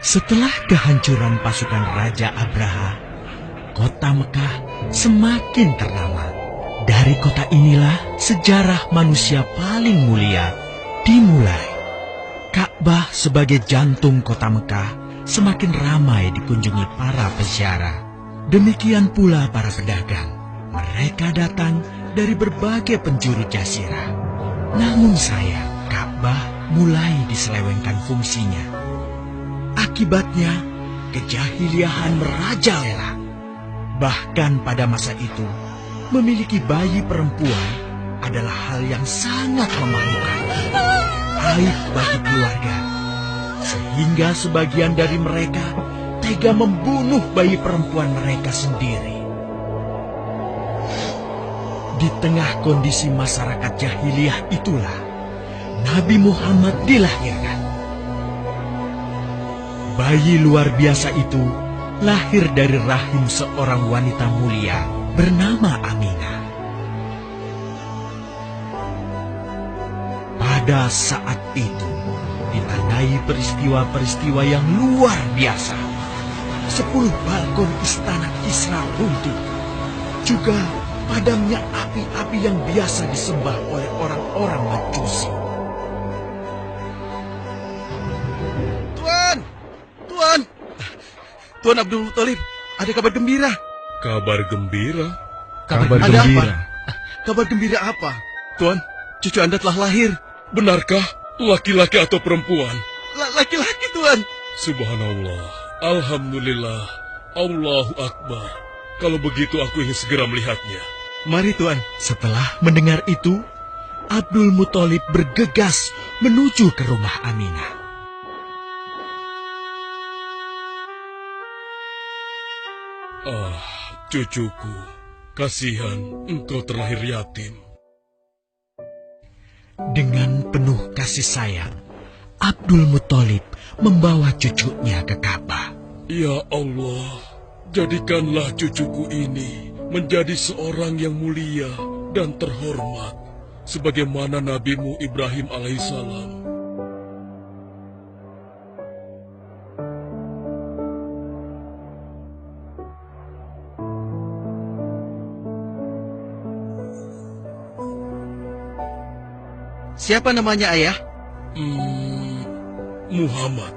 Setelah kehancuran pasukan Raja Abraha, kota Mekah semakin ternama. Dari kota inilah sejarah manusia paling mulia dimulai. Ka'bah sebagai jantung kota Mekah semakin ramai dikunjungi para peziarah. Demikian pula para pedagang. Mereka datang dari berbagai penjuru jazirah. Namun sayang, Ka'bah mulai diselewengkan fungsinya. Akibatnya, kejahiliahan merajalela. Bahkan pada masa itu, memiliki bayi perempuan adalah hal yang sangat memalukan. Aib bagi keluarga. Sehingga sebagian dari mereka tega membunuh bayi perempuan mereka sendiri. Di tengah kondisi masyarakat jahiliyah itulah Nabi Muhammad dilahirkan. Bayi luar biasa itu lahir dari rahim seorang wanita mulia bernama Aminah. Pada saat itu ditandai peristiwa-peristiwa yang luar biasa. 10 balkon istana Kisra runtuh. Juga padamnya api-api yang biasa disembah oleh orang-orang Majusi. Tuan Abdul Muthalib, ada kabar gembira. Kabar gembira? Kabar gembira? Kabar gembira apa? Tuan, cucu Anda telah lahir. Benarkah? Laki-laki atau perempuan? Laki-laki, Tuan. Subhanallah, Alhamdulillah, Allahu Akbar. Kalau begitu aku ingin segera melihatnya. Mari, Tuan. Setelah mendengar itu, Abdul Muthalib bergegas menuju ke rumah Aminah. Ah, cucuku, kasihan engkau terlahir yatim. Dengan penuh kasih sayang, Abdul Muthalib membawa cucunya ke Ka'bah. Ya Allah, jadikanlah cucuku ini menjadi seorang yang mulia dan terhormat, sebagaimana Nabimu Ibrahim alaihissalam. Siapa namanya, Ayah? Muhammad.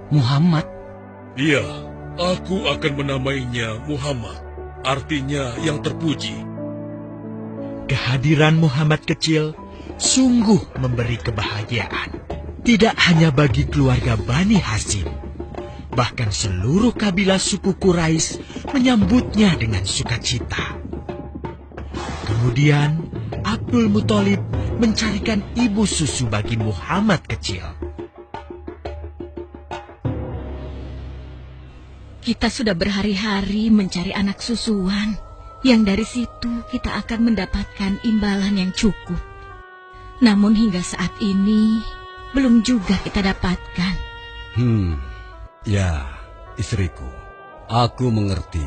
Muhammad? Iya, aku akan menamainya Muhammad. Artinya yang terpuji. Kehadiran Muhammad kecil sungguh memberi kebahagiaan. Tidak hanya bagi keluarga Bani Hashim. Bahkan seluruh kabilah suku Quraisy menyambutnya dengan sukacita. Kemudian Abdul Muthalib mencarikan ibu susu bagi Muhammad kecil. Kita sudah berhari-hari mencari anak susuan, yang dari situ kita akan mendapatkan imbalan yang cukup. Namun hingga saat ini, belum juga kita dapatkan. Ya, istriku, aku mengerti.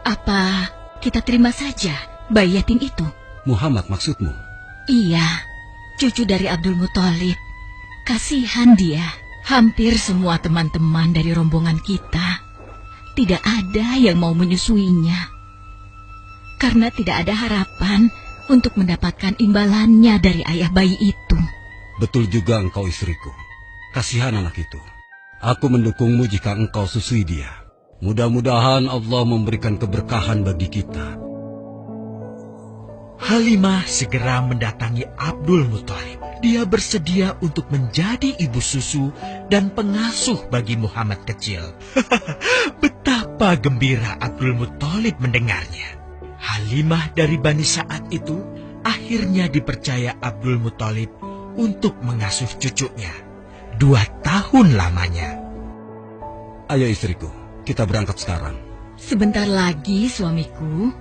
Apa kita terima saja bayi yatim itu? Muhammad maksudmu? Iya, cucu dari Abdul Muthalib. Kasihan dia. Hampir semua teman-teman dari rombongan kita tidak ada yang mau menyusuinya. Karena tidak ada harapan untuk mendapatkan imbalannya dari ayah bayi itu. Betul juga engkau, istriku. Kasihan anak itu. Aku mendukungmu jika engkau susui dia. Mudah-mudahan Allah memberikan keberkahan bagi kita. Halimah segera mendatangi Abdul Muthalib. Dia bersedia untuk menjadi ibu susu dan pengasuh bagi Muhammad kecil. Betapa gembira Abdul Muthalib mendengarnya. Halimah dari Bani Sa'ad itu akhirnya dipercaya Abdul Muthalib untuk mengasuh cucunya 2 tahun lamanya. Ayo istriku, kita berangkat sekarang. Sebentar lagi suamiku.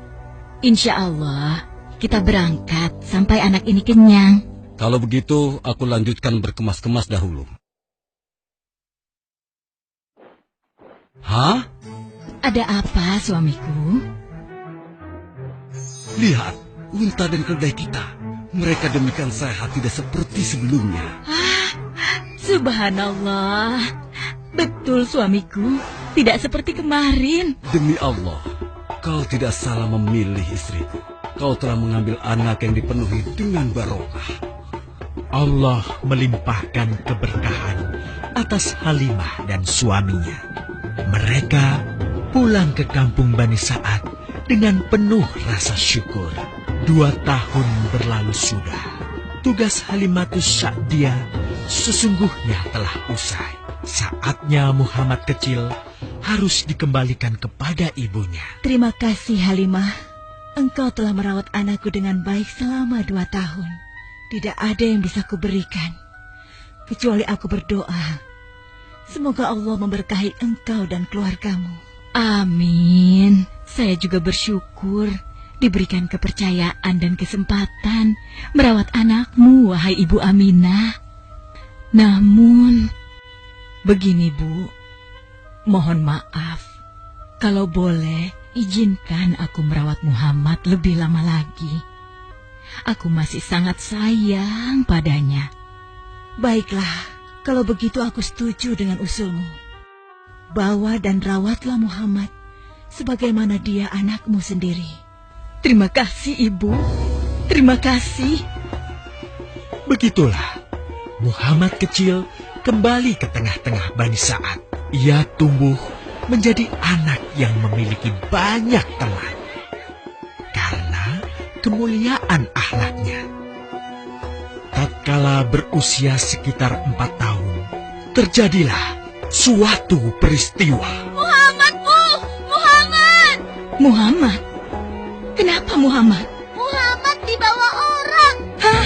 Insya Allah kita berangkat sampai anak ini kenyang. Kalau begitu, aku lanjutkan berkemas-kemas dahulu. Hah? Ada apa, suamiku? Lihat, unta dan keledai kita. Mereka demikian sehat, tidak seperti sebelumnya. Subhanallah. Betul, suamiku. Tidak seperti kemarin. Demi Allah, kau tidak salah memilih istriku. Kau telah mengambil anak yang dipenuhi dengan barokah. Allah melimpahkan keberkahan atas Halimah dan suaminya. Mereka pulang ke kampung Bani Sa'ad dengan penuh rasa syukur. 2 tahun berlalu sudah. Tugas Halimatus Sa'diyah sesungguhnya telah usai. Saatnya Muhammad kecil harus dikembalikan kepada ibunya. Terima kasih Halimah. Engkau telah merawat anakku dengan baik selama 2 tahun. Tidak ada yang bisa kuberikan, kecuali aku berdoa. Semoga Allah memberkahi engkau dan keluargamu. Amin. Saya juga bersyukur diberikan kepercayaan dan kesempatan merawat anakmu, wahai Ibu Aminah. Namun, begini Bu, mohon maaf. Kalau boleh, izinkan aku merawat Muhammad lebih lama lagi. Aku masih sangat sayang padanya. Baiklah, kalau begitu aku setuju dengan usulmu. Bawa dan rawatlah Muhammad sebagaimana dia anakmu sendiri. Terima kasih, Ibu. Terima kasih. Begitulah, Muhammad kecil kembali ke tengah-tengah Bani Sa'ad. Ia tumbuh menjadi anak yang memiliki banyak teman. Karena kemuliaan akhlaknya. Tatkala berusia sekitar 4 tahun, terjadilah suatu peristiwa. Muhammad, Bu! Muhammad! Muhammad? Kenapa Muhammad? Muhammad dibawa orang. Hah?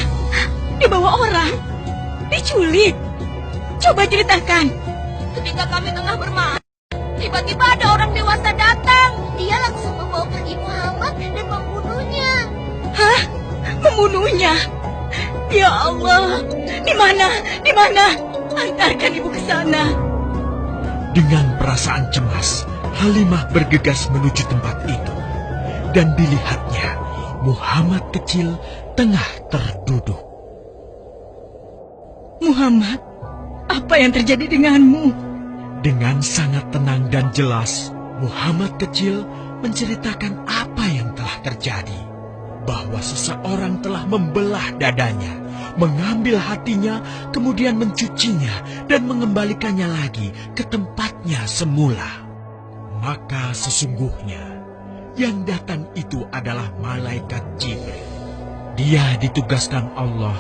Dibawa orang? Diculik? Coba ceritakan. Ketika kami tengah bermain, tiba-tiba ada orang dewasa datang. Dia langsung membawa pergi Muhammad dan membunuhnya. Hah? Membunuhnya? Ya Allah, di mana? Di mana? Antarkan ibu ke sana. Dengan perasaan cemas, Halimah bergegas menuju tempat itu. Dan dilihatnya, Muhammad kecil tengah terduduk. Muhammad, apa yang terjadi denganmu? Dengan sangat tenang dan jelas, Muhammad kecil menceritakan apa yang telah terjadi. Bahwa seseorang telah membelah dadanya, mengambil hatinya, kemudian mencucinya dan mengembalikannya lagi ke tempatnya semula. Maka sesungguhnya yang datang itu adalah malaikat Jibril. Dia ditugaskan Allah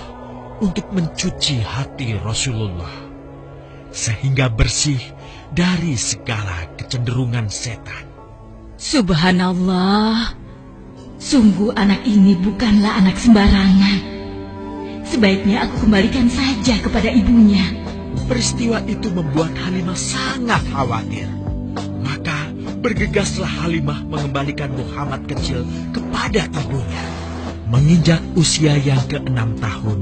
untuk mencuci hati Rasulullah sehingga bersih dari segala kecenderungan setan. Subhanallah. Sungguh anak ini bukanlah anak sembarangan. Sebaiknya aku kembalikan saja kepada ibunya. Peristiwa itu membuat Halimah sangat khawatir. Maka bergegaslah Halimah mengembalikan Muhammad kecil kepada ibunya. Menginjak usia yang ke-6 tahun,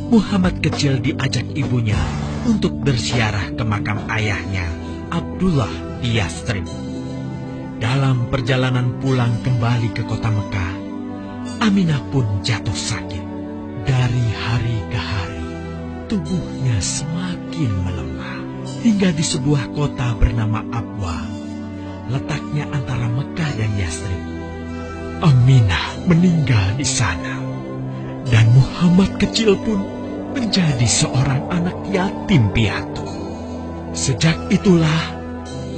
Muhammad kecil diajak ibunya untuk berziarah ke makam ayahnya, Abdullah di Yathrib. Dalam perjalanan pulang kembali ke kota Mekah, Aminah pun jatuh sakit. Dari hari ke hari, tubuhnya semakin melemah. Hingga di sebuah kota bernama Abwa, letaknya antara Mekah dan Yathrib, Aminah meninggal di sana. Dan Muhammad kecil pun menjadi seorang anak yatim piatu. Sejak itulah,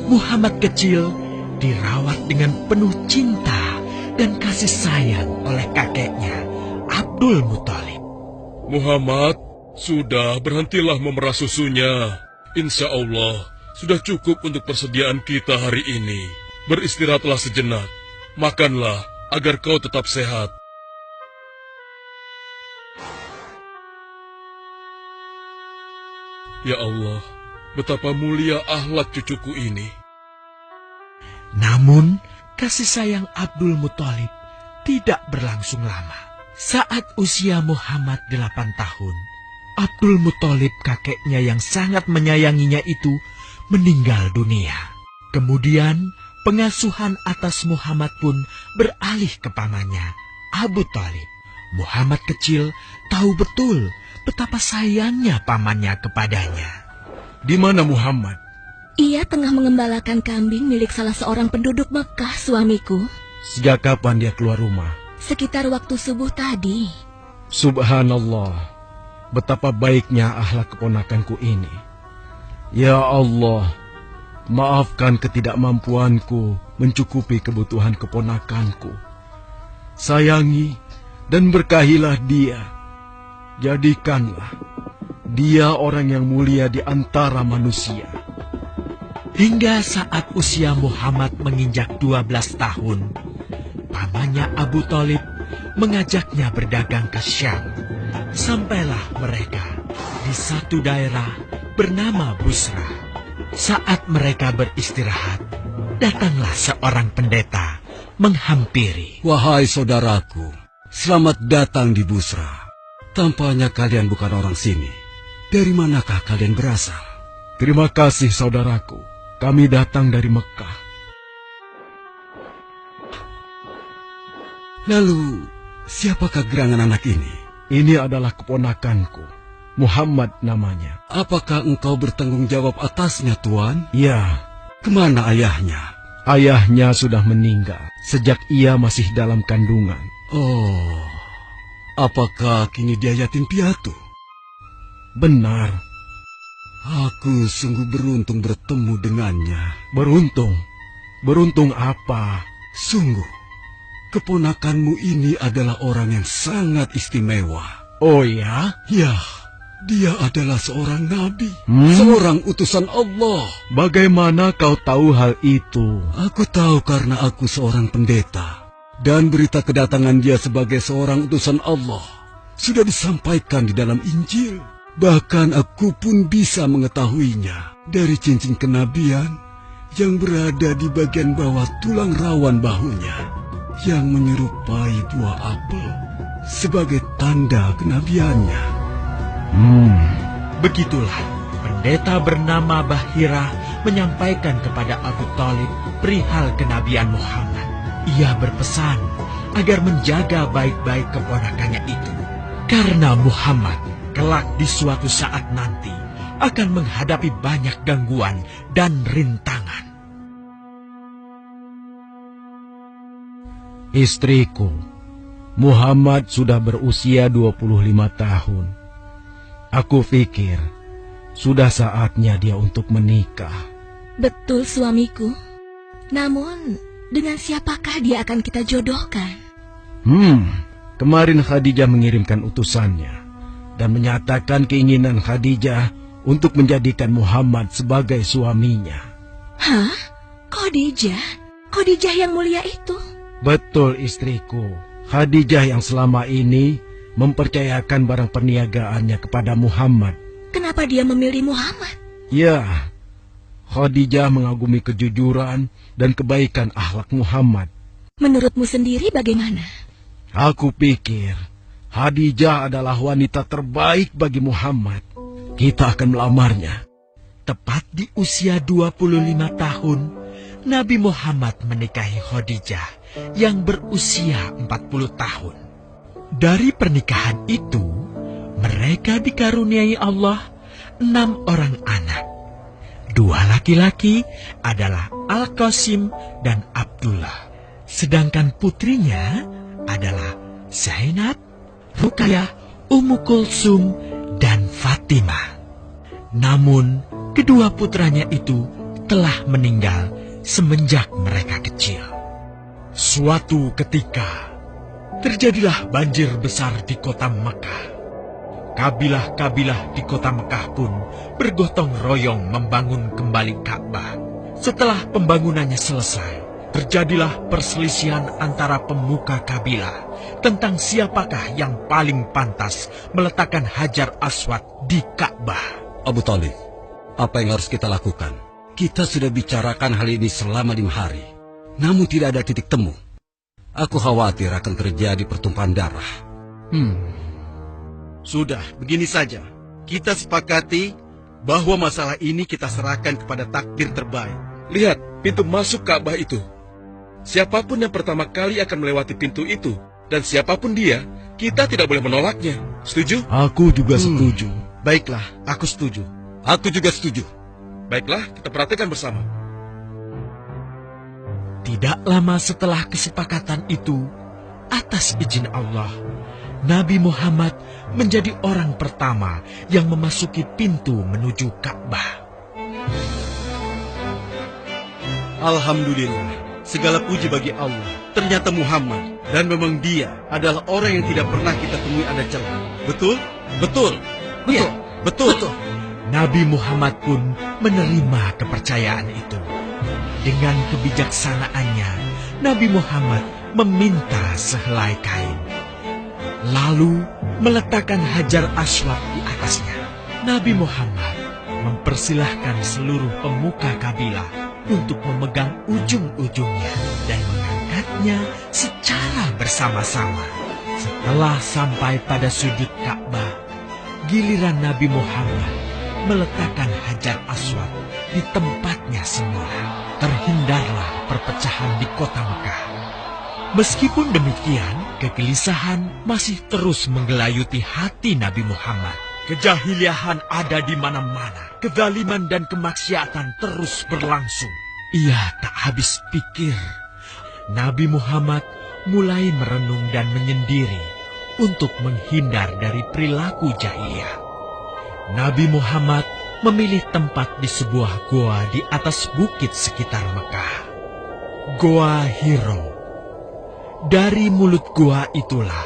Muhammad kecil dirawat dengan penuh cinta dan kasih sayang oleh kakeknya, Abdul Muthalib. Muhammad, sudah berhentilah memerah susunya. Insya Allah, sudah cukup untuk persediaan kita hari ini. Beristirahatlah sejenak. Makanlah agar kau tetap sehat. Ya Allah, betapa mulia akhlak cucuku ini. Namun, kasih sayang Abdul Muthalib tidak berlangsung lama. Saat usia Muhammad 8 tahun, Abdul Muthalib kakeknya yang sangat menyayanginya itu meninggal dunia. Kemudian, pengasuhan atas Muhammad pun beralih ke pamannya, Abu Thalib. Muhammad kecil tahu betul betapa sayangnya pamannya kepadanya. Di mana Muhammad? Ia tengah mengembalakan kambing milik salah seorang penduduk Mekah, suamiku. Sejak kapan dia keluar rumah? Sekitar waktu subuh tadi. Subhanallah, betapa baiknya akhlak keponakanku ini. Ya Allah, maafkan ketidakmampuanku mencukupi kebutuhan keponakanku. Sayangi dan berkahilah dia. Jadikanlah dia orang yang mulia di antara manusia. Hingga saat usia Muhammad menginjak 12 tahun, pamannya Abu Thalib mengajaknya berdagang ke Syam. Sampailah mereka di satu daerah bernama Busra. Saat mereka beristirahat, datanglah seorang pendeta menghampiri. Wahai saudaraku, selamat datang di Busra. Tampaknya kalian bukan orang sini. Dari manakah kalian berasal? Terima kasih saudaraku. Kami datang dari Mekah. Lalu, siapakah gerangan anak ini? Ini adalah keponakanku. Muhammad namanya. Apakah engkau bertanggung jawab atasnya, Tuan? Ya, Kemana ayahnya? ayahnya sudah meninggal sejak ia masih dalam kandungan. Oh, apakah kini dia yatim piatu? Benar, Aku sungguh beruntung bertemu dengannya. beruntung. Beruntung apa? Sungguh, keponakanmu ini adalah orang yang sangat istimewa. Oh ya? Ya, dia adalah seorang nabi, Hmm? seorang utusan Allah. Bagaimana kau tahu hal itu? Aku tahu karena aku seorang pendeta. Dan berita kedatangan dia sebagai seorang utusan Allah sudah disampaikan di dalam Injil. Bahkan aku pun bisa mengetahuinya dari cincin kenabian yang berada di bagian bawah tulang rawan bahunya yang menyerupai buah apel sebagai tanda kenabiannya. Begitulah pendeta bernama Bahira menyampaikan kepada Abu Thalib perihal kenabian Muhammad. Ia berpesan agar menjaga baik-baik keponakannya itu, karena Muhammad kelak di suatu saat nanti akan menghadapi banyak gangguan dan rintangan. Istriku, Muhammad sudah berusia 25 tahun. Aku pikir sudah saatnya dia untuk menikah. Betul, suamiku. Namun, dengan siapakah dia akan kita jodohkan? Kemarin Khadijah mengirimkan utusannya dan menyatakan keinginan Khadijah untuk menjadikan Muhammad sebagai suaminya. Hah? Khadijah? Khadijah yang mulia itu? Betul, istriku. Khadijah yang selama ini mempercayakan barang perniagaannya kepada Muhammad. Kenapa dia memilih Muhammad? Ya, Khadijah mengagumi kejujuran dan kebaikan akhlak Muhammad. Menurutmu sendiri bagaimana? Aku pikir Khadijah adalah wanita terbaik bagi Muhammad. Kita akan melamarnya. Tepat di usia 25 tahun, Nabi Muhammad menikahi Khadijah yang berusia 40 tahun. Dari pernikahan itu, mereka dikaruniai Allah 6 orang anak. 2 laki-laki adalah Al-Qasim dan Abdullah. Sedangkan putrinya adalah Zainab, Ruqayyah, Ummu Kulsum, dan Fatimah. Namun, kedua putranya itu telah meninggal semenjak mereka kecil. Suatu ketika, terjadilah banjir besar di kota Mekah. Kabilah-kabilah di kota Mekah pun bergotong royong membangun kembali Ka'bah. Setelah pembangunannya selesai, terjadilah perselisihan antara pemuka kabilah tentang siapakah yang paling pantas meletakkan Hajar Aswad di Ka'bah. Abu Thalib, apa yang harus kita lakukan? Kita sudah bicarakan hal ini selama 5 hari, namun tidak ada titik temu. Aku khawatir akan terjadi pertumpahan darah. Sudah, begini saja. Kita sepakati bahwa masalah ini kita serahkan kepada takdir terbaik. Lihat pintu masuk Ka'bah itu. Siapapun yang pertama kali akan melewati pintu itu, dan siapapun dia, kita tidak boleh menolaknya. Setuju? Aku juga setuju. Baiklah, aku setuju. Aku juga setuju. Baiklah, kita perhatikan bersama. Tidak lama setelah kesepakatan itu, atas izin Allah, Nabi Muhammad menjadi orang pertama yang memasuki pintu menuju Ka'bah. Alhamdulillah, segala puji bagi Allah. Ternyata Muhammad, dan memang dia adalah orang yang tidak pernah kita temui ada celah. Betul? Betul. Iya, betul. Nabi Muhammad pun menerima kepercayaan itu. Dengan kebijaksanaannya, Nabi Muhammad meminta sehelai kain, lalu meletakkan Hajar Aswad di atasnya. Nabi Muhammad mempersilahkan seluruh pemuka kabilah untuk memegang ujung-ujungnya dan mengangkatnya secara bersama-sama. Setelah sampai pada sudut Ka'bah, giliran Nabi Muhammad meletakkan Hajar Aswad di tempatnya semula. Terhindarlah perpecahan di kota Mekah. Meskipun demikian, kegelisahan masih terus menggelayuti hati Nabi Muhammad. Kejahiliahan ada di mana-mana. Kezaliman dan kemaksiatan terus berlangsung. Ia tak habis pikir. Nabi Muhammad mulai merenung dan menyendiri untuk menghindar dari perilaku jahiliyah. Nabi Muhammad memilih tempat di sebuah goa di atas bukit sekitar Mekah. Goa Hiro. Dari mulut goa itulah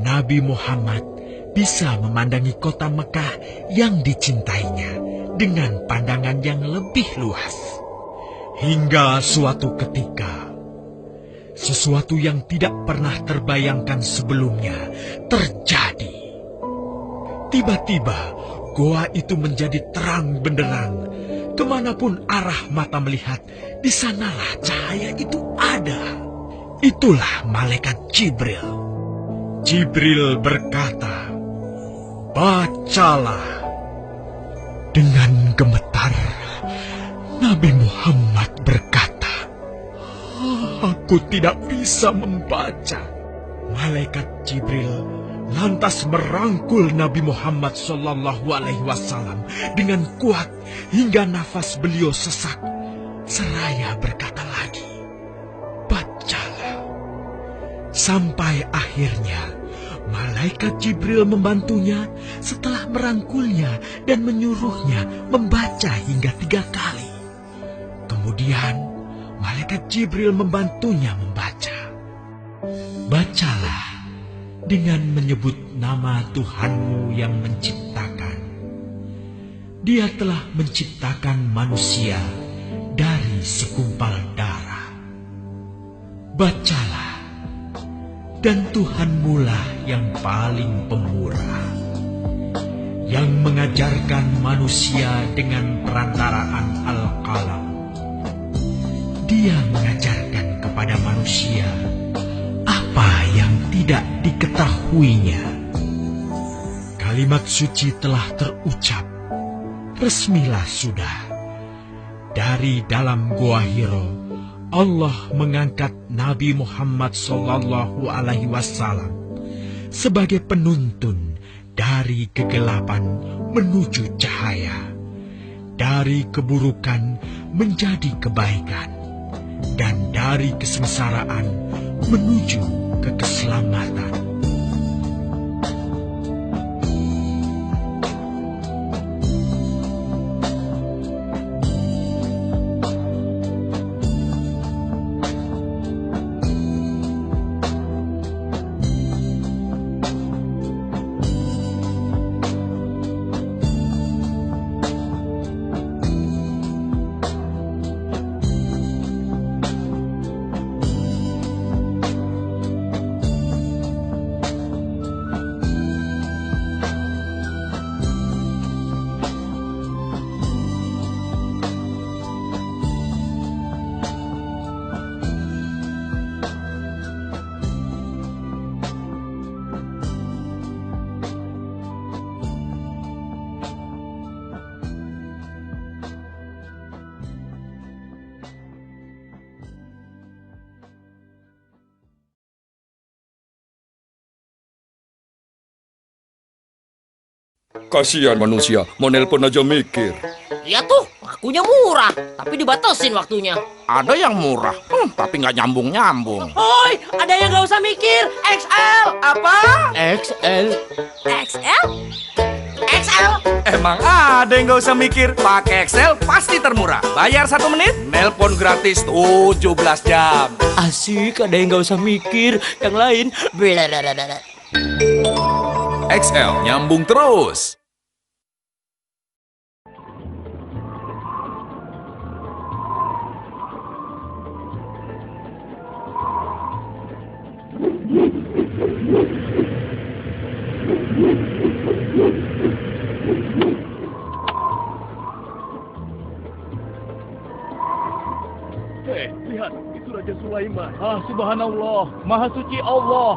Nabi Muhammad bisa memandangi kota Mekah yang dicintainya dengan pandangan yang lebih luas. Hingga suatu ketika, sesuatu yang tidak pernah terbayangkan sebelumnya terjadi. Tiba-tiba, goa itu menjadi terang benderang. Kemanapun arah mata melihat, di sanalah cahaya itu ada. Itulah malaikat Jibril. Jibril berkata, "Bacalah." Dengan gemetar, Nabi Muhammad berkata, "Aku tidak bisa membaca." Malaikat Jibril lantas merangkul Nabi Muhammad SAW dengan kuat hingga nafas beliau sesak. Seraya berkata lagi, "Bacalah." Sampai akhirnya malaikat Jibril membantunya setelah merangkulnya dan menyuruhnya membaca hingga 3 kali. Kemudian malaikat Jibril membantunya membaca. "Bacalah dengan menyebut nama Tuhanmu yang menciptakan. Dia telah menciptakan manusia dari segumpal darah. Bacalah, dan Tuhanmu lah yang paling pemurah, yang mengajarkan manusia dengan perantaraan Al-Qalam. Dia mengajarkan kepada manusia apa yang tidak diketahuinya." Kalimat suci telah terucap. Resmilah sudah. Dari dalam Goa Hiro, Allah mengangkat Nabi Muhammad SAW sebagai penuntun dari kegelapan menuju cahaya, dari keburukan menjadi kebaikan, dan dari kesengsaraan menuju ke keselamatan. Kasihan manusia, mau nelpon aja mikir. Iya tuh, akunya murah, tapi dibatasin waktunya. Ada yang murah, tapi nggak nyambung-nyambung. Hoi, ada yang nggak usah mikir. XL. Apa? XL. XL? XL. Emang ada yang nggak usah mikir. Pakai Excel pasti termurah. Bayar 1 menit, nelpon gratis 17 jam. Asik, ada yang nggak usah mikir. Yang lain, blablabla. XL nyambung terus. Lihat, itu Raja Sulaiman. Subhanallah, Maha Suci Allah.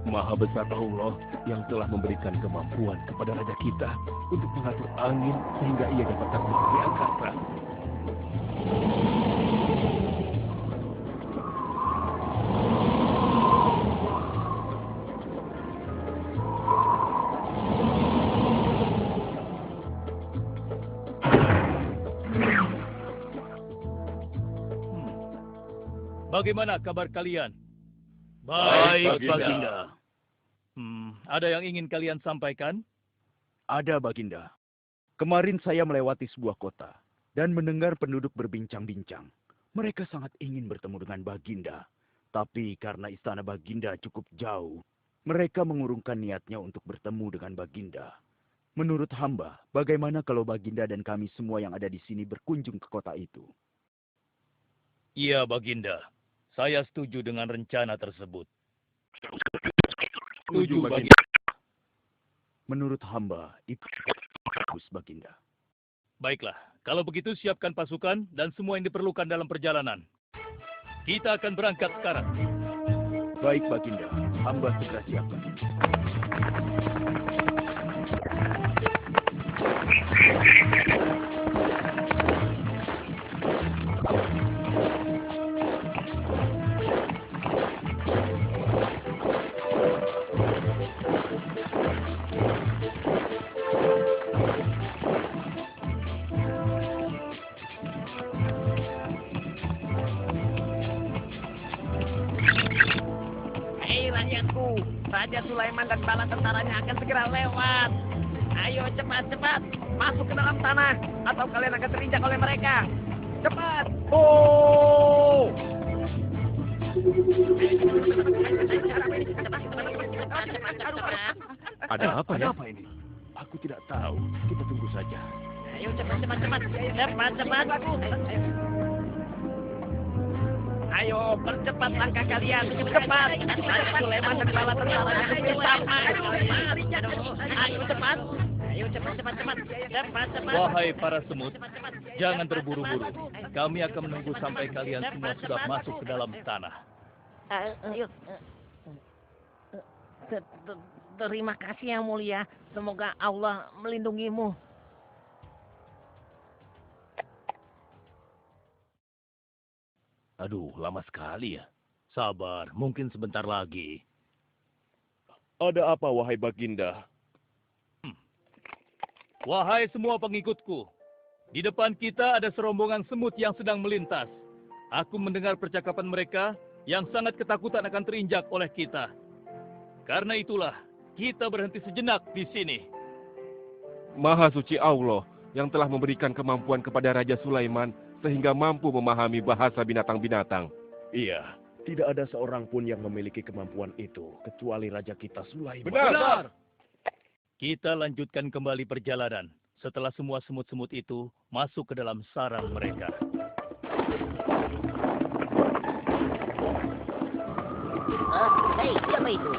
Maha besar Allah yang telah memberikan kemampuan kepada raja kita untuk mengatur angin sehingga ia dapat terbang di angkasa. Bagaimana kabar kalian? Baik, Baginda. Ada yang ingin kalian sampaikan? Ada, Baginda. Kemarin saya melewati sebuah kota dan mendengar penduduk berbincang-bincang. Mereka sangat ingin bertemu dengan Baginda. Tapi karena istana Baginda cukup jauh, mereka mengurungkan niatnya untuk bertemu dengan Baginda. Menurut hamba, bagaimana kalau Baginda dan kami semua yang ada di sini berkunjung ke kota itu? Iya, Baginda. Saya setuju dengan rencana tersebut. Setuju, Baginda. Menurut hamba, itu bagus, Baginda. Baiklah, kalau begitu siapkan pasukan dan semua yang diperlukan dalam perjalanan. Kita akan berangkat sekarang. Baik, Baginda. Hamba segera siapkan. Raja Sulaiman dan bala tentaranya akan segera lewat. Ayo cepat-cepat masuk ke dalam tanah atau kalian akan terinjak oleh mereka. Cepat. Oh! Ada apa ya? Apa ini? Aku tidak tahu. Kita tunggu saja. Ayo cepat-cepat. Cepat-cepat. Ayo, percepat langkah kalian. Cepat. Raja Sulaiman dan bala tentaranya hampir sampai. Ayo cepat. Ayo cepat. Cepat. Wahai para semut, jangan terburu-buru. Kami akan menunggu sampai kalian semua sudah masuk ke dalam tanah. Ayo. Terima kasih yang mulia. Semoga Allah melindungimu. Aduh, lama sekali ya. Sabar, mungkin sebentar lagi. Ada apa, wahai Baginda? Wahai semua pengikutku, di depan kita ada serombongan semut yang sedang melintas. Aku mendengar percakapan mereka yang sangat ketakutan akan terinjak oleh kita. Karena itulah, kita berhenti sejenak di sini. Maha suci Allah yang telah memberikan kemampuan kepada Raja Sulaiman sehingga mampu memahami bahasa binatang-binatang. Iya, tidak ada seorang pun yang memiliki kemampuan itu, kecuali Raja kita Sulaiman. Benar! Kita lanjutkan kembali perjalanan, setelah semua semut-semut itu masuk ke dalam sarang mereka. Hei, siapa itu?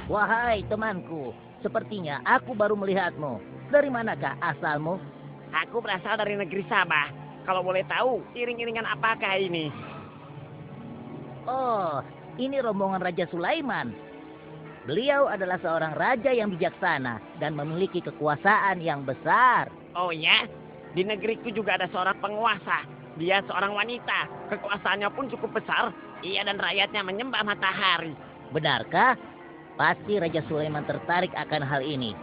Wahai temanku, sepertinya aku baru melihatmu. Dari manakah asalmu? Aku berasal dari negeri Sabah. Kalau boleh tahu, iring-iringan apakah ini? Oh, ini rombongan Raja Sulaiman. Beliau adalah seorang raja yang bijaksana dan memiliki kekuasaan yang besar. Oh ya? Di negeriku juga ada seorang penguasa. Dia seorang wanita. Kekuasaannya pun cukup besar. Ia dan rakyatnya menyembah matahari. Benarkah? Pasti Raja Sulaiman tertarik akan hal ini.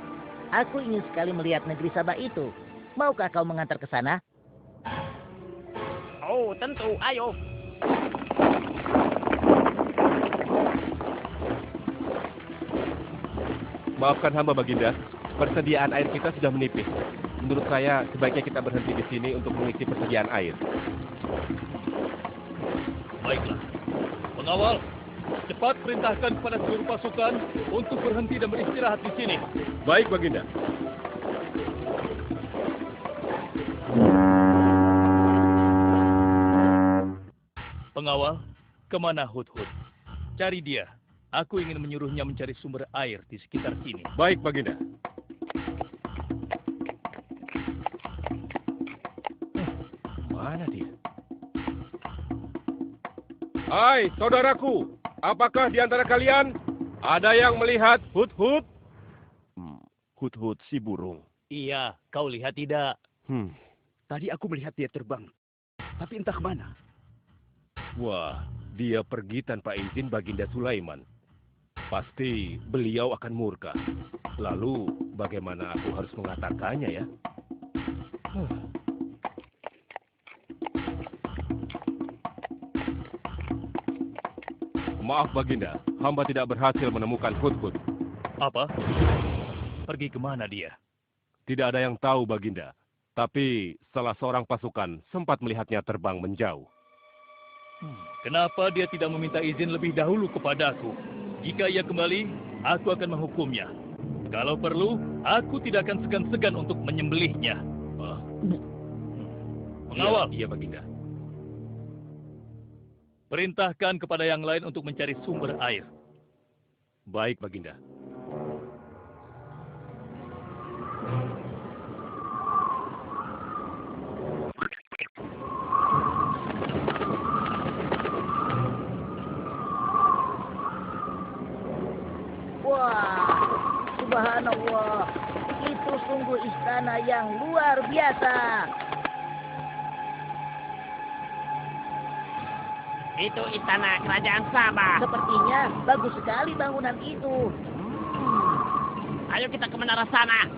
Aku ingin sekali melihat negeri Sabah itu. Maukah kau mengantar ke sana? Oh, tentu. Ayo. Maafkan hamba Baginda, persediaan air kita sudah menipis. Menurut saya, sebaiknya kita berhenti di sini untuk mengisi persediaan air. Baiklah. Pengawal, cepat perintahkan kepada seluruh pasukan untuk berhenti dan beristirahat di sini. Baik, Baginda. Pengawal, kemana Hudhud? Cari dia. Aku ingin menyuruhnya mencari sumber air di sekitar sini. Baik, Baginda. Mana dia? Hai, saudaraku. Apakah di antara kalian ada yang melihat Hudhud? Hudhud si burung. Iya, kau lihat tidak? Tadi aku melihat dia terbang. Tapi entah kemana. Wah, dia pergi tanpa izin Baginda Sulaiman. Pasti beliau akan murka. Lalu, bagaimana aku harus mengatakannya ya? Maaf Baginda, hamba tidak berhasil menemukan Hudhud. Apa? Pergi kemana dia? Tidak ada yang tahu Baginda. Tapi salah seorang pasukan sempat melihatnya terbang menjauh. Kenapa dia tidak meminta izin lebih dahulu kepadaku? Jika ia kembali, aku akan menghukumnya. Kalau perlu, aku tidak akan segan-segan untuk menyembelihnya. Pengawal. Iya, Baginda. Perintahkan kepada yang lain untuk mencari sumber air. Baik, Baginda. Wah, subhanallah. Itu sungguh istana yang luar biasa. Itu istana kerajaan Sabah. Sepertinya bagus sekali bangunan itu. Ayo kita ke menara sana.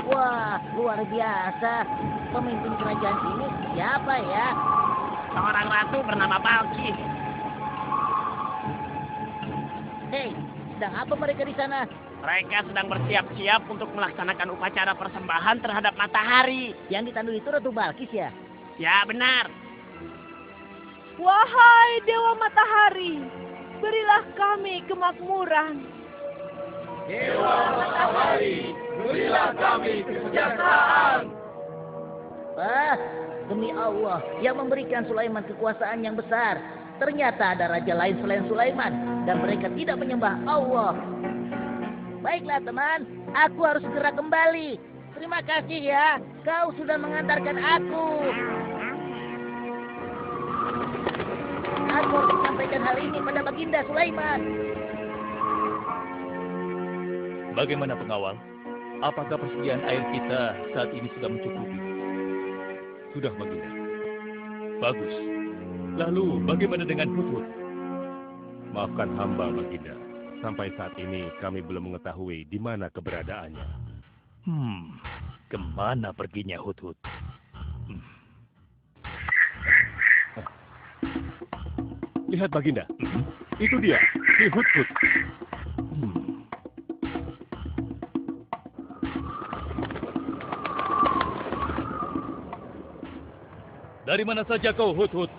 Wah, luar biasa. Pemimpin kerajaan ini siapa ya? Seorang ratu bernama Balkis. Hei, sedang apa mereka di sana? Mereka sedang bersiap-siap untuk melaksanakan upacara persembahan terhadap matahari. Yang ditandu itu Ratu Balkis ya? Ya, benar. Wahai Dewa Matahari, berilah kami kemakmuran. Dewa Matahari, berilah kami kesejahteraan. Demi Allah, yang memberikan Sulaiman kekuasaan yang besar. Ternyata ada raja lain selain Sulaiman, dan mereka tidak menyembah Allah. Baiklah teman, aku harus segera kembali. Terima kasih ya, kau sudah mengantarkan aku. Aku harus menyampaikan hal ini pada Baginda Sulaiman. Bagaimana pengawal? Apakah persediaan air kita saat ini sudah mencukupi? Sudah, Baginda. Bagus. Lalu bagaimana dengan Hudhud? Maafkan hamba, Baginda. Sampai saat ini kami belum mengetahui di mana keberadaannya. Kemana perginya Hudhud? Lihat, Baginda. Itu dia, si Hudhud. Dari mana saja kau, Hudhud?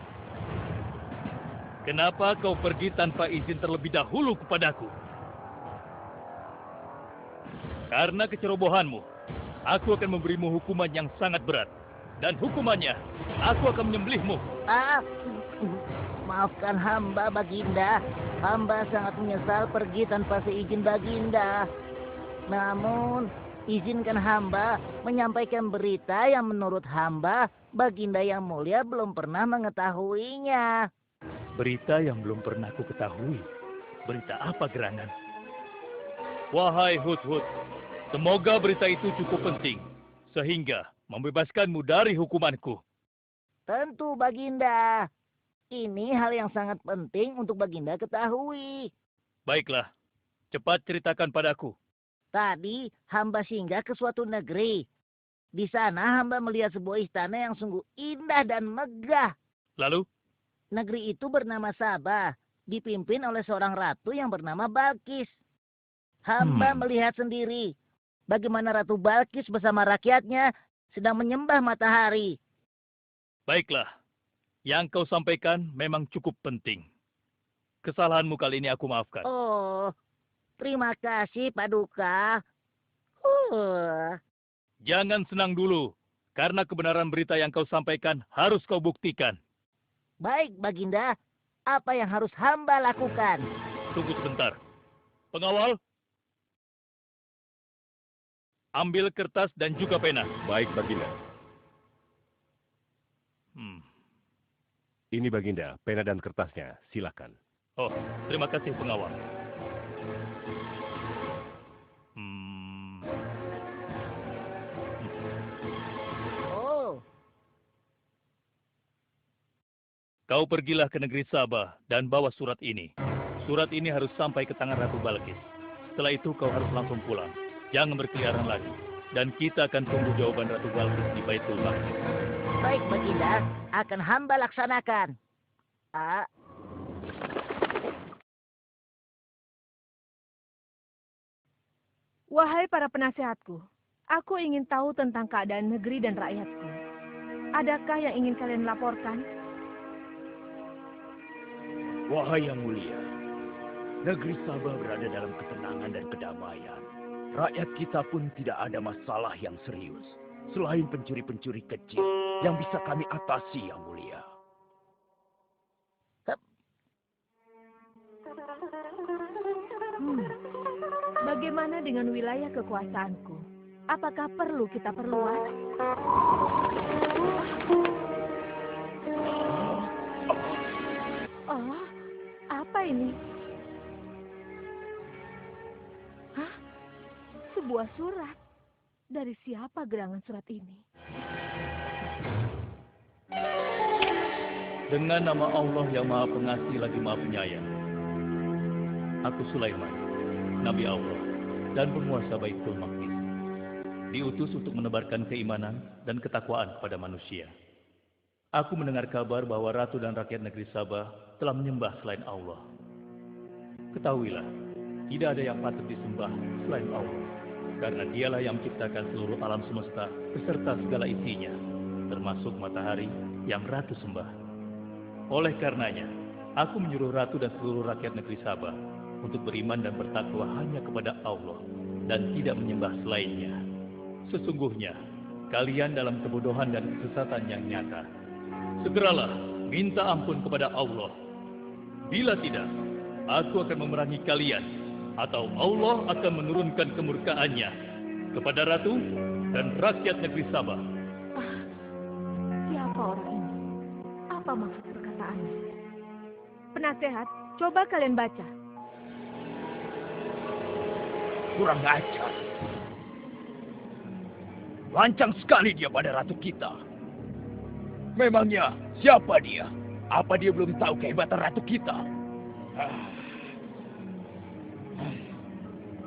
Kenapa kau pergi tanpa izin terlebih dahulu kepadaku? Karena kecerobohanmu, aku akan memberimu hukuman yang sangat berat. Dan hukumannya, aku akan menyembelihmu. Maafkan hamba, Baginda. Hamba sangat menyesal pergi tanpa seizin Baginda. Namun, izinkan hamba menyampaikan berita yang menurut hamba, Baginda yang mulia belum pernah mengetahuinya. Berita yang belum pernah ku ketahui. Berita apa gerangan? Wahai Hudhud, semoga berita itu cukup penting, sehingga membebaskanmu dari hukumanku. Tentu, Baginda. Ini hal yang sangat penting untuk Baginda ketahui. Baiklah, cepat ceritakan padaku. Tadi hamba singgah ke suatu negeri. Di sana hamba melihat sebuah istana yang sungguh indah dan megah. Lalu? Negeri itu bernama Sabah, dipimpin oleh seorang ratu yang bernama Balkis. Hamba melihat sendiri bagaimana Ratu Balkis bersama rakyatnya sedang menyembah matahari. Baiklah, yang kau sampaikan memang cukup penting. Kesalahanmu kali ini aku maafkan. Oh, terima kasih, Paduka. Jangan senang dulu, karena kebenaran berita yang kau sampaikan harus kau buktikan. Baik, Baginda. Apa yang harus hamba lakukan? Tunggu sebentar. Pengawal, ambil kertas dan juga pena. Baik, Baginda. Ini Baginda, pena dan kertasnya. Silakan. Oh, terima kasih pengawal. Oh. Kau pergilah ke negeri Sabah dan bawa surat ini. Surat ini harus sampai ke tangan Ratu Balkis. Setelah itu kau harus langsung pulang. Jangan berkeliaran lagi. Dan kita akan tunggu jawaban Ratu Balkis di Baitul Maqdis. Baik, Baginda. Akan hamba laksanakan. Wahai para penasehatku, aku ingin tahu tentang keadaan negeri dan rakyatku. Adakah yang ingin kalian laporkan? Wahai yang mulia, negeri Sabah berada dalam ketenangan dan kedamaian. Rakyat kita pun tidak ada masalah yang serius, selain pencuri-pencuri kecil yang bisa kami atasi, yang mulia. Bagaimana dengan wilayah kekuasaanku? Apakah perlu kita perluas? Oh, apa ini? Hah? Sebuah surat. Dari siapa gerangan surat ini? Dengan nama Allah yang Maha Pengasih lagi Maha Penyayang. Aku Sulaiman, Nabi Allah, dan penguasa Baitul Maqdis. Diutus untuk menebarkan keimanan dan ketakwaan kepada manusia. Aku mendengar kabar bahwa Ratu dan rakyat negeri Sabah telah menyembah selain Allah. Ketahuilah, tidak ada yang patut disembah selain Allah. Karena dialah yang menciptakan seluruh alam semesta beserta segala isinya, termasuk matahari yang Ratu sembah. Oleh karenanya, aku menyuruh Ratu dan seluruh rakyat negeri Sabah untuk beriman dan bertakwa hanya kepada Allah dan tidak menyembah selainnya. Sesungguhnya, kalian dalam kebodohan dan kesesatan yang nyata. Segeralah minta ampun kepada Allah. Bila tidak, aku akan memerangi kalian, atau Allah akan menurunkan kemurkaannya kepada Ratu dan rakyat negeri Sabah. Siapa orang ini? Apa maksud perkataannya? Penasehat, coba kalian baca. Kurang ajar. Lancang sekali dia pada ratu kita. Memangnya siapa dia? Apa dia belum tahu kehebatan ratu kita?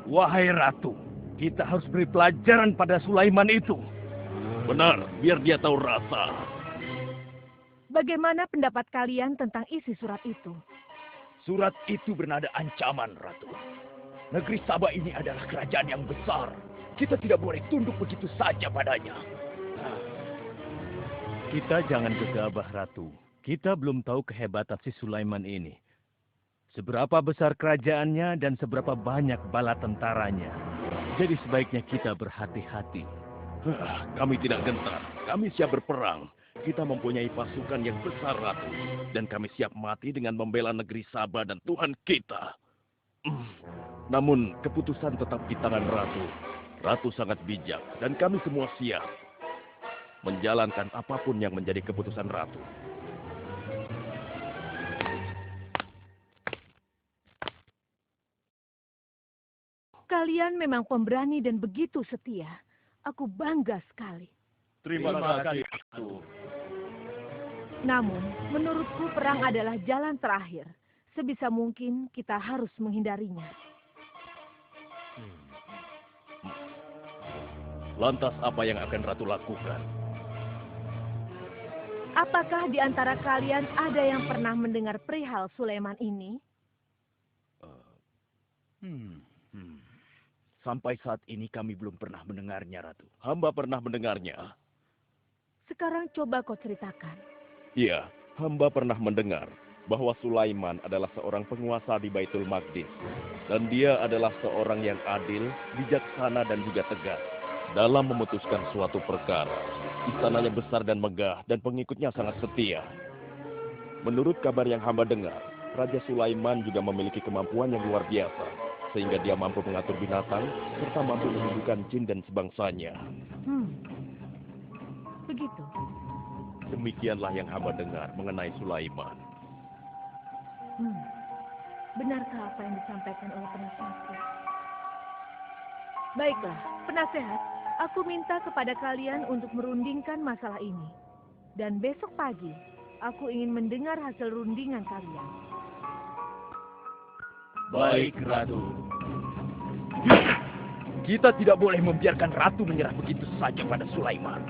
Wahai ratu, kita harus beri pelajaran pada Sulaiman itu. Benar, biar dia tahu rasa. Bagaimana pendapat kalian tentang isi surat itu? Surat itu bernada ancaman, Ratu. Negeri Sabah ini adalah kerajaan yang besar. Kita tidak boleh tunduk begitu saja padanya. Kita jangan gegabah, Ratu. Kita belum tahu kehebatan si Sulaiman ini. Seberapa besar kerajaannya dan seberapa banyak bala tentaranya. Jadi sebaiknya kita berhati-hati. Kami tidak gentar. Kami siap berperang. Kita mempunyai pasukan yang besar, Ratu. Dan kami siap mati dengan membela negeri Sabah dan Tuhan kita. Namun keputusan tetap di tangan Ratu. Ratu sangat bijak dan kami semua siap menjalankan apapun yang menjadi keputusan Ratu. Kalian memang pemberani dan begitu setia. Aku bangga sekali. Terima kasih, Ratu. Namun, menurutku perang adalah jalan terakhir. Sebisa mungkin kita harus menghindarinya. Lantas apa yang akan Ratu lakukan? Apakah di antara kalian ada yang pernah mendengar perihal Sulaiman ini? Sampai saat ini kami belum pernah mendengarnya, Ratu. Hamba pernah mendengarnya. Sekarang coba kau ceritakan. Iya, hamba pernah mendengar bahwa Sulaiman adalah seorang penguasa di Baitul Maqdis. Dan dia adalah seorang yang adil, bijaksana, dan juga tegas dalam memutuskan suatu perkara. Istananya besar dan megah, dan pengikutnya sangat setia. Menurut kabar yang hamba dengar, Raja Sulaiman juga memiliki kemampuan yang luar biasa, sehingga dia mampu mengatur binatang, serta mampu menyembuhkan jin dan sebangsanya. Begitu. Demikianlah yang hamba dengar mengenai Sulaiman. Benarkah apa yang disampaikan oleh penasehatku? Baiklah, penasehat, aku minta kepada kalian untuk merundingkan masalah ini. Dan besok pagi, aku ingin mendengar hasil rundingan kalian. Baik, Ratu. Kita tidak boleh membiarkan Ratu menyerah begitu saja pada Sulaiman.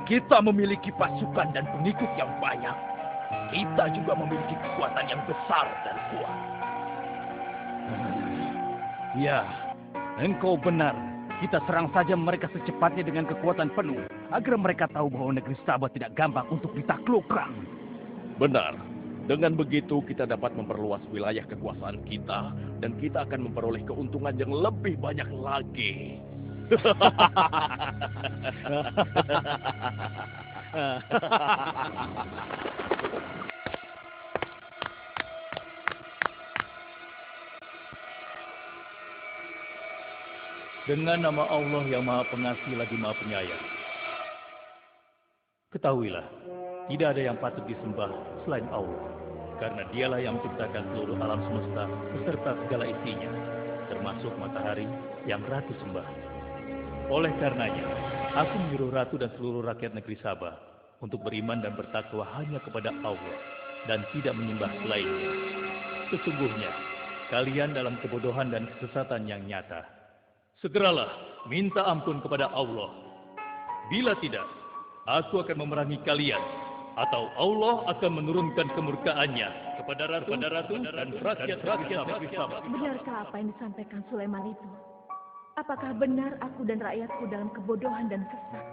Kita memiliki pasukan dan pengikut yang banyak. Kita juga memiliki kekuatan yang besar dan kuat. Ya, engkau benar. Kita serang saja mereka secepatnya dengan kekuatan penuh, agar mereka tahu bahwa negeri Sabah tidak gampang untuk ditaklukkan. Benar. Dengan begitu kita dapat memperluas wilayah kekuasaan kita, dan kita akan memperoleh keuntungan yang lebih banyak lagi. Dengan nama Allah yang Maha Pengasih lagi Maha Penyayang. Ketahuilah, tidak ada yang patut disembah selain Allah. Karena dialah yang menciptakan seluruh alam semesta beserta segala isinya, termasuk matahari yang Ratu sembah. Oleh karenanya, aku menyuruh Ratu dan seluruh rakyat negeri Sabah untuk beriman dan bertakwa hanya kepada Allah dan tidak menyembah selainnya. Sesungguhnya, kalian dalam kebodohan dan kesesatan yang nyata. Segeralah minta ampun kepada Allah. Bila tidak, aku akan memerangi kalian, atau Allah akan menurunkan kemurkaannya kepada Ratu dan rakyat-rakyat negeri Sabah. Benarkah apa yang disampaikan Sulaiman itu? Apakah benar aku dan rakyatku dalam kebodohan dan sesat?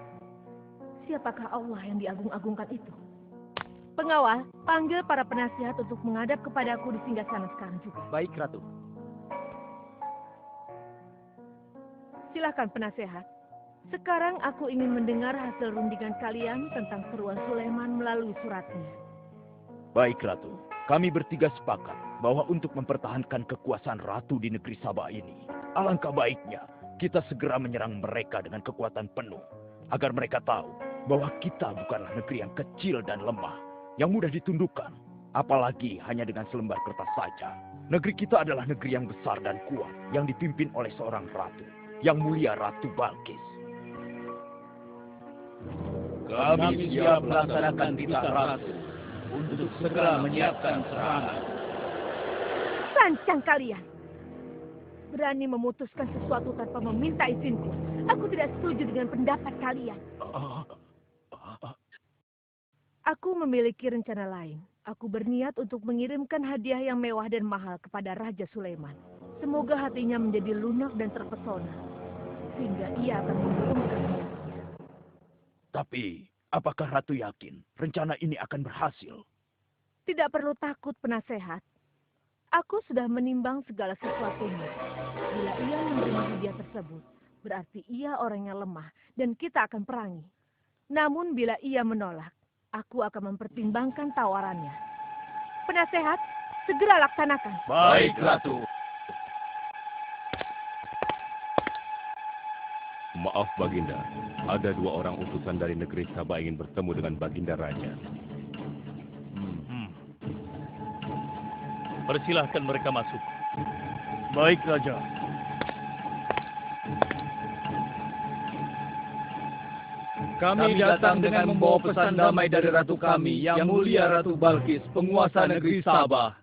Siapakah Allah yang diagung-agungkan itu? Pengawal, panggil para penasihat untuk menghadap kepadaku di singgasana sekarang juga. Baik, Ratu. Silakan penasehat. Sekarang aku ingin mendengar hasil rundingan kalian tentang seruan Sulaiman melalui suratnya. Baik, Ratu. Kami bertiga sepakat bahwa untuk mempertahankan kekuasaan Ratu di negeri Sabah ini, alangkah baiknya kita segera menyerang mereka dengan kekuatan penuh, agar mereka tahu bahwa kita bukanlah negeri yang kecil dan lemah, yang mudah ditundukkan, apalagi hanya dengan selembar kertas saja. Negeri kita adalah negeri yang besar dan kuat, yang dipimpin oleh seorang ratu, yang mulia Ratu Balkis. Kami siap melaksanakan titah Ratu untuk segera menyiapkan serangan. Lancang kalian! Berani memutuskan sesuatu tanpa meminta izinku. Aku tidak setuju dengan pendapat kalian. Aku memiliki rencana lain. Aku berniat untuk mengirimkan hadiah yang mewah dan mahal kepada Raja Sulaiman. Semoga hatinya menjadi lunak dan terpesona, sehingga ia akan mengurungkan niatnya. Tapi, apakah Ratu yakin rencana ini akan berhasil? Tidak perlu takut, penasehat. Aku sudah menimbang segala sesuatunya. Bila ia menerima hadiah tersebut, berarti ia orang yang lemah dan kita akan perangi. Namun bila ia menolak, aku akan mempertimbangkan tawarannya. Penasehat, segera laksanakan. Baik, Ratu. Maaf, Baginda. Ada 2 orang utusan dari negeri Sabah ingin bertemu dengan Baginda Raja. Persilahkan mereka masuk. Baik, Raja. Kami datang dengan membawa pesan damai dari Ratu kami, Yang Mulia Ratu Balkis, penguasa negeri Sabah.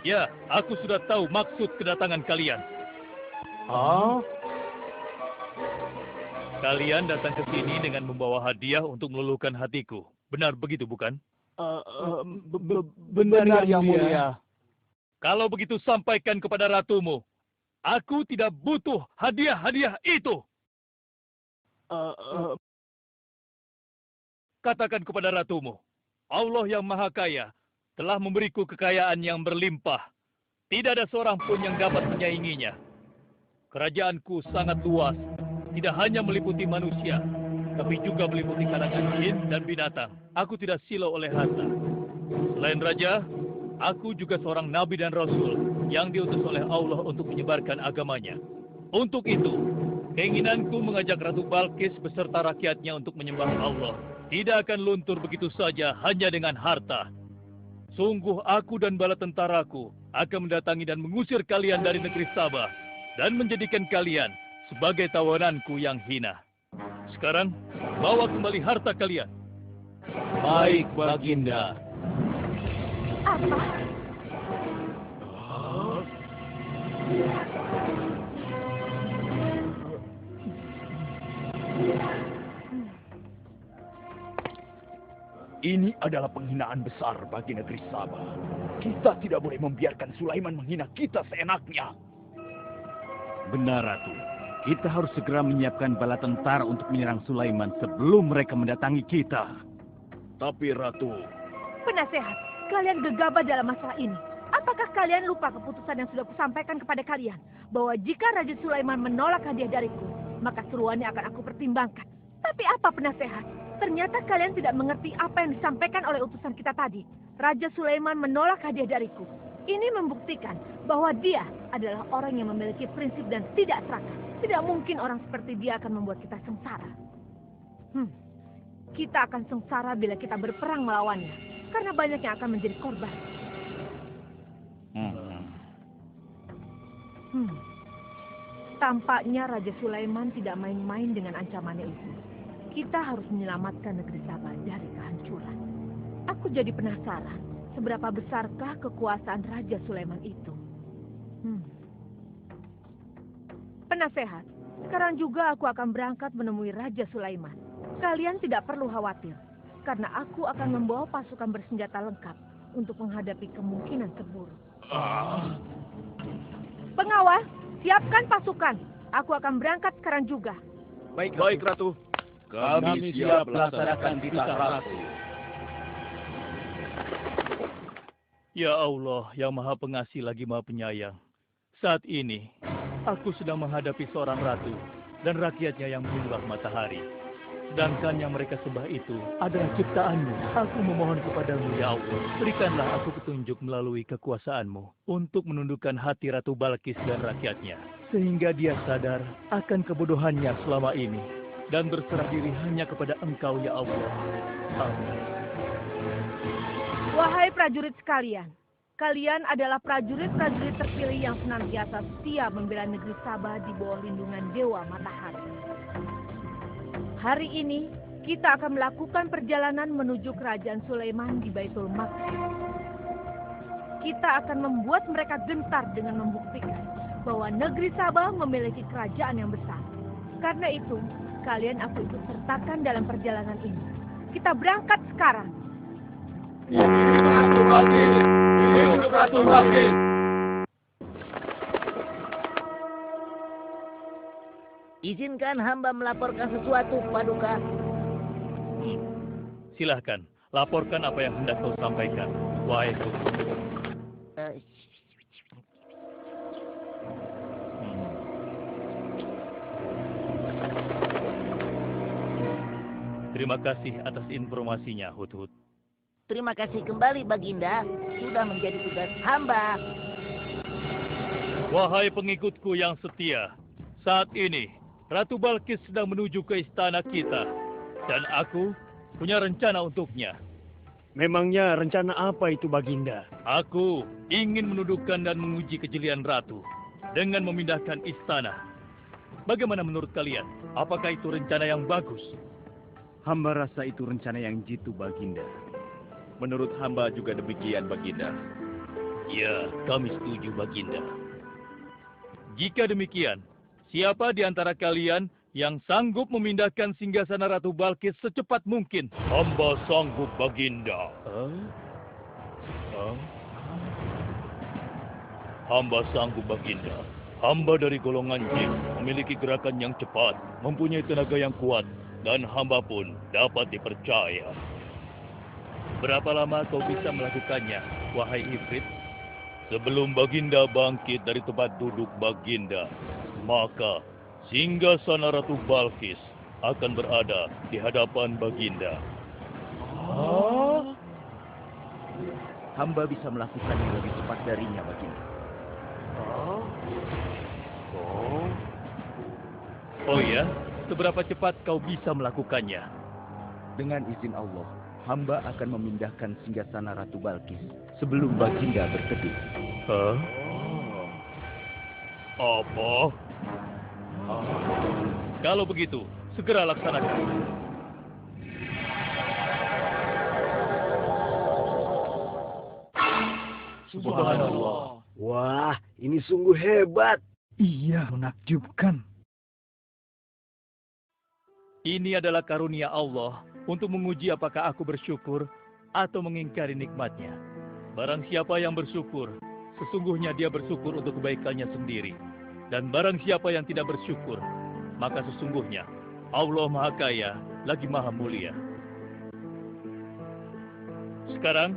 Ya, aku sudah tahu maksud kedatangan kalian. Kalian datang ke sini dengan membawa hadiah untuk meluluhkan hatiku. Benar begitu, bukan? Benar, Yang Mulia. Kalau begitu sampaikan kepada ratumu. Aku tidak butuh hadiah-hadiah itu. Katakan kepada ratumu, Allah yang Maha Kaya telah memberiku kekayaan yang berlimpah. Tidak ada seorang pun yang dapat menyainginya. Kerajaanku sangat luas, tidak hanya meliputi manusia, tapi juga meliputi kalangan jin dan binatang. Aku tidak silau oleh harta. Selain raja, aku juga seorang nabi dan rasul yang diutus oleh Allah untuk menyebarkan agamanya. Untuk itu, keinginanku mengajak Ratu Balkis beserta rakyatnya untuk menyembah Allah tidak akan luntur begitu saja hanya dengan harta. Sungguh aku dan bala tentaraku akan mendatangi dan mengusir kalian dari negeri Sabah dan menjadikan kalian sebagai tawananku yang hina. Sekarang, bawa kembali harta kalian. Baik, Baginda. Apa? Ini adalah penghinaan besar bagi negeri Sabah. Kita tidak boleh membiarkan Sulaiman menghina kita seenaknya. Benar, Ratu. Kita harus segera menyiapkan bala tentara untuk menyerang Sulaiman sebelum mereka mendatangi kita. Tapi Ratu... Penasehat, kalian gegabah dalam masalah ini. Apakah kalian lupa keputusan yang sudah kusampaikan kepada kalian? Bahwa jika Raja Sulaiman menolak hadiah dariku, maka seruannya akan aku pertimbangkan. Tapi apa penasehat? Ternyata kalian tidak mengerti apa yang disampaikan oleh utusan kita tadi. Raja Sulaiman menolak hadiah dariku. Ini membuktikan bahwa dia adalah orang yang memiliki prinsip dan tidak serakah. Tidak mungkin orang seperti dia akan membuat kita sengsara. Kita akan sengsara bila kita berperang melawannya. Karena banyak yang akan menjadi korban. Tampaknya Raja Sulaiman tidak main-main dengan ancamannya itu. Kita harus menyelamatkan negeri Sabah dari kehancuran. Aku jadi penasaran, seberapa besarkah kekuasaan Raja Sulaiman itu? Penasehat, sekarang juga aku akan berangkat menemui Raja Sulaiman. Kalian tidak perlu khawatir, karena aku akan membawa pasukan bersenjata lengkap untuk menghadapi kemungkinan terburuk. Pengawal, siapkan pasukan. Aku akan berangkat sekarang juga. Baik, Ratu. Kami siap melaksanakan titah Ratu. Ya Allah, yang Maha Pengasih lagi Maha Penyayang. Saat ini, aku sedang menghadapi seorang ratu dan rakyatnya yang menyembah matahari. Sedangkan yang mereka sembah itu adalah ciptaanmu. Aku memohon kepadamu, ya Allah. Berikanlah aku petunjuk melalui kekuasaanmu untuk menundukkan hati Ratu Balkis dan rakyatnya. Sehingga dia sadar akan kebodohannya selama ini. Dan berserah diri hanya kepada Engkau, ya Allah. Amin. Wahai prajurit sekalian, kalian adalah prajurit-prajurit terpilih yang senantiasa setia membela negeri Sabah di bawah lindungan Dewa Matahari. Hari ini, kita akan melakukan perjalanan menuju kerajaan Sulaiman di Baitul Maqdis. Kita akan membuat mereka gentar dengan membuktikan bahwa negeri Sabah memiliki kerajaan yang besar. Karena itu, kalian aku ikut sertakan dalam perjalanan ini. Kita berangkat sekarang. Ratu Balkis! Hidup Ratu Balkis! Izinkan hamba melaporkan sesuatu, Paduka. Silahkan, laporkan apa yang hendak kau sampaikan, wahai Guru. Terima kasih atas informasinya, Hudhud. Terima kasih kembali, Baginda. Sudah menjadi tugas hamba. Wahai pengikutku yang setia, saat ini Ratu Balkis sedang menuju ke istana kita. Dan aku punya rencana untuknya. Memangnya rencana apa itu, Baginda? Aku ingin menundukkan dan menguji kejelian Ratu dengan memindahkan istana. Bagaimana menurut kalian? Apakah itu rencana yang bagus? Hamba rasa itu rencana yang jitu, Baginda. Menurut hamba juga demikian, Baginda. Ya, kami setuju, Baginda. Jika demikian, siapa di antara kalian yang sanggup memindahkan singgasana Ratu Balkis secepat mungkin? Hamba sanggup, Baginda. Hamba sanggup, Baginda. Hamba dari golongan jin, memiliki gerakan yang cepat, mempunyai tenaga yang kuat, dan hamba pun dapat dipercaya. Berapa lama kau bisa melakukannya, wahai Ifrit? Sebelum Baginda bangkit dari tempat duduk Baginda, maka singgasana Ratu Balkis akan berada di hadapan Baginda. Hamba bisa melakukannya lebih cepat darinya, Baginda. Oh ya? Seberapa cepat kau bisa melakukannya? Dengan izin Allah, hamba akan memindahkan singgasana Ratu Balkis sebelum Baginda berteduh. Apa? Kalau begitu, segera laksanakan. Subhanallah. Wah, ini sungguh hebat. Iya, menakjubkan. Ini adalah karunia Allah untuk menguji apakah aku bersyukur atau mengingkari nikmatnya. Barang siapa yang bersyukur, sesungguhnya dia bersyukur untuk kebaikannya sendiri. Dan barang siapa yang tidak bersyukur, maka sesungguhnya Allah Maha Kaya lagi Maha Mulia. Sekarang,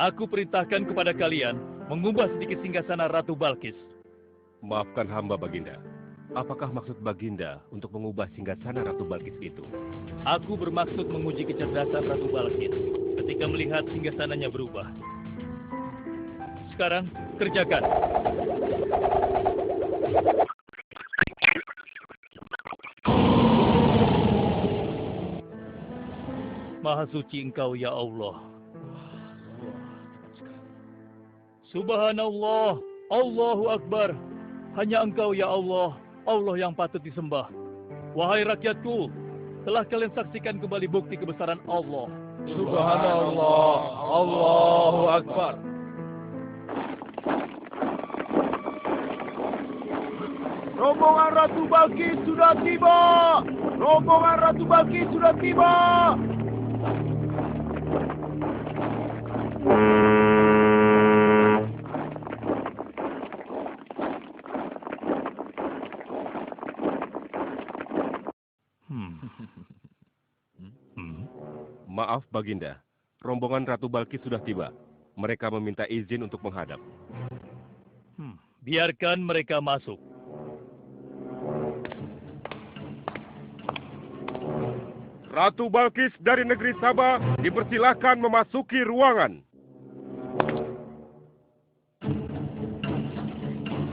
aku perintahkan kepada kalian mengubah sedikit singgasana Ratu Balkis. Maafkan hamba, Baginda. Apakah maksud Baginda untuk mengubah singgasana Ratu Balkis itu? Aku bermaksud menguji kecerdasan Ratu Balkis ketika melihat singgasananya berubah. Sekarang, kerjakan. Maha suci Engkau, ya Allah. Subhanallah, Allahu Akbar. Hanya Engkau, ya Allah, Allah yang patut disembah. Wahai rakyatku, telah kalian saksikan kembali bukti kebesaran Allah. Subhanallah, Allahu Akbar. Rombongan Ratu Balkis sudah tiba. Rombongan Ratu Balkis sudah tiba. Maaf, Baginda. Rombongan Ratu Balkis sudah tiba. Mereka meminta izin untuk menghadap. Biarkan mereka masuk. Ratu Balkis dari negeri Sabah dipersilakan memasuki ruangan.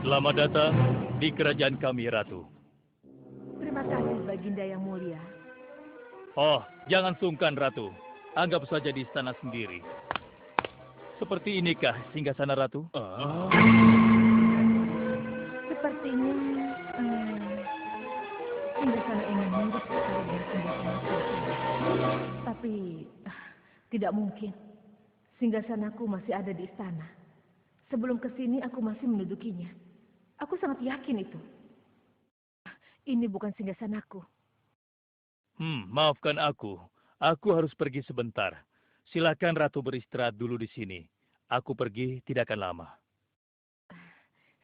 Selamat datang di kerajaan kami, Ratu. Terima kasih, Baginda yang mulia. Oh, jangan sungkan, Ratu. Anggap saja di istana sendiri. Seperti inikah singgasana Ratu? Sepertinya singgasana ini mirip sekali dengan singgasana Sultan. Tapi tidak mungkin. Singgasanaku masih ada di istana. Sebelum kesini aku masih mendudukinya. Aku sangat yakin itu. Ini bukan singgasanaku. Maafkan aku. Aku harus pergi sebentar. Silakan Ratu beristirahat dulu di sini. Aku pergi tidak akan lama.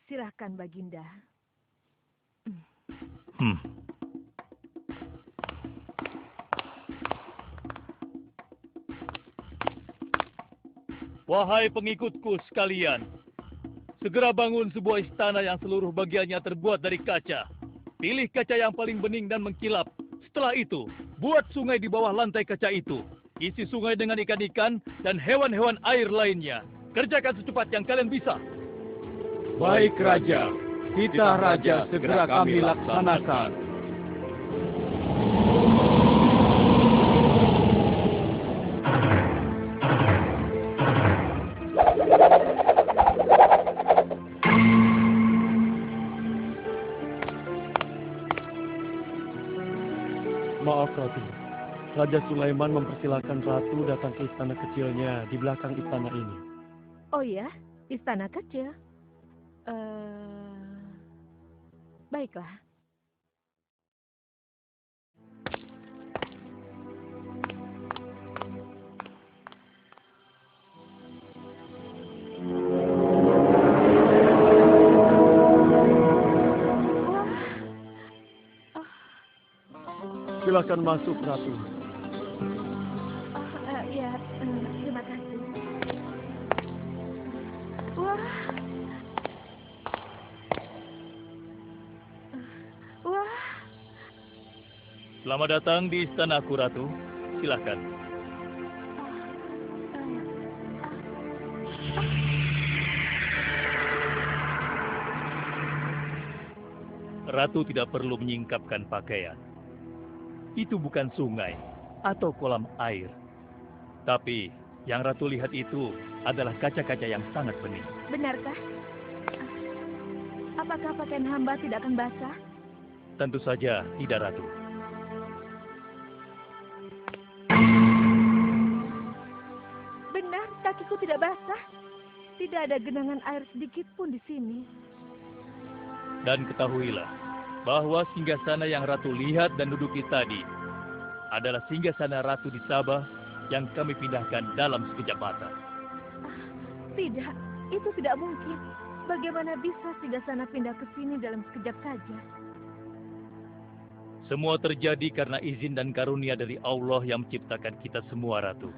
Silakan, Baginda. Wahai pengikutku sekalian, segera bangun sebuah istana yang seluruh bagiannya terbuat dari kaca. Pilih kaca yang paling bening dan mengkilap. Setelah itu, buat sungai di bawah lantai kaca itu. Isi sungai dengan ikan-ikan dan hewan-hewan air lainnya. Kerjakan secepat yang kalian bisa. Baik, Raja. Titah Raja segera kami laksanakan. Maaf, Ratu. Raja Sulaiman mempersilahkan Ratu datang ke istana kecilnya di belakang istana ini. Oh ya, istana kecil. Baiklah. Silakan masuk, Ratu. Ya, terima kasih. Wah. Wah. Selamat datang di istanaku, Ratu. Silakan. Ratu tidak perlu menyingkapkan pakaian. Itu bukan sungai atau kolam air. Tapi yang Ratu lihat itu adalah kaca-kaca yang sangat bening. Benarkah? Apakah pakaian hamba tidak akan basah? Tentu saja tidak, Ratu. Benar, kakiku tidak basah. Tidak ada genangan air sedikit pun di sini. Dan ketahuilah bahwa singgasana yang Ratu lihat dan duduki tadi adalah singgasana Ratu di Sabah yang kami pindahkan dalam sekejap mata. Tidak, itu tidak mungkin. Bagaimana bisa singgasana pindah ke sini dalam sekejap saja? Semua terjadi karena izin dan karunia dari Allah yang menciptakan kita semua, Ratu.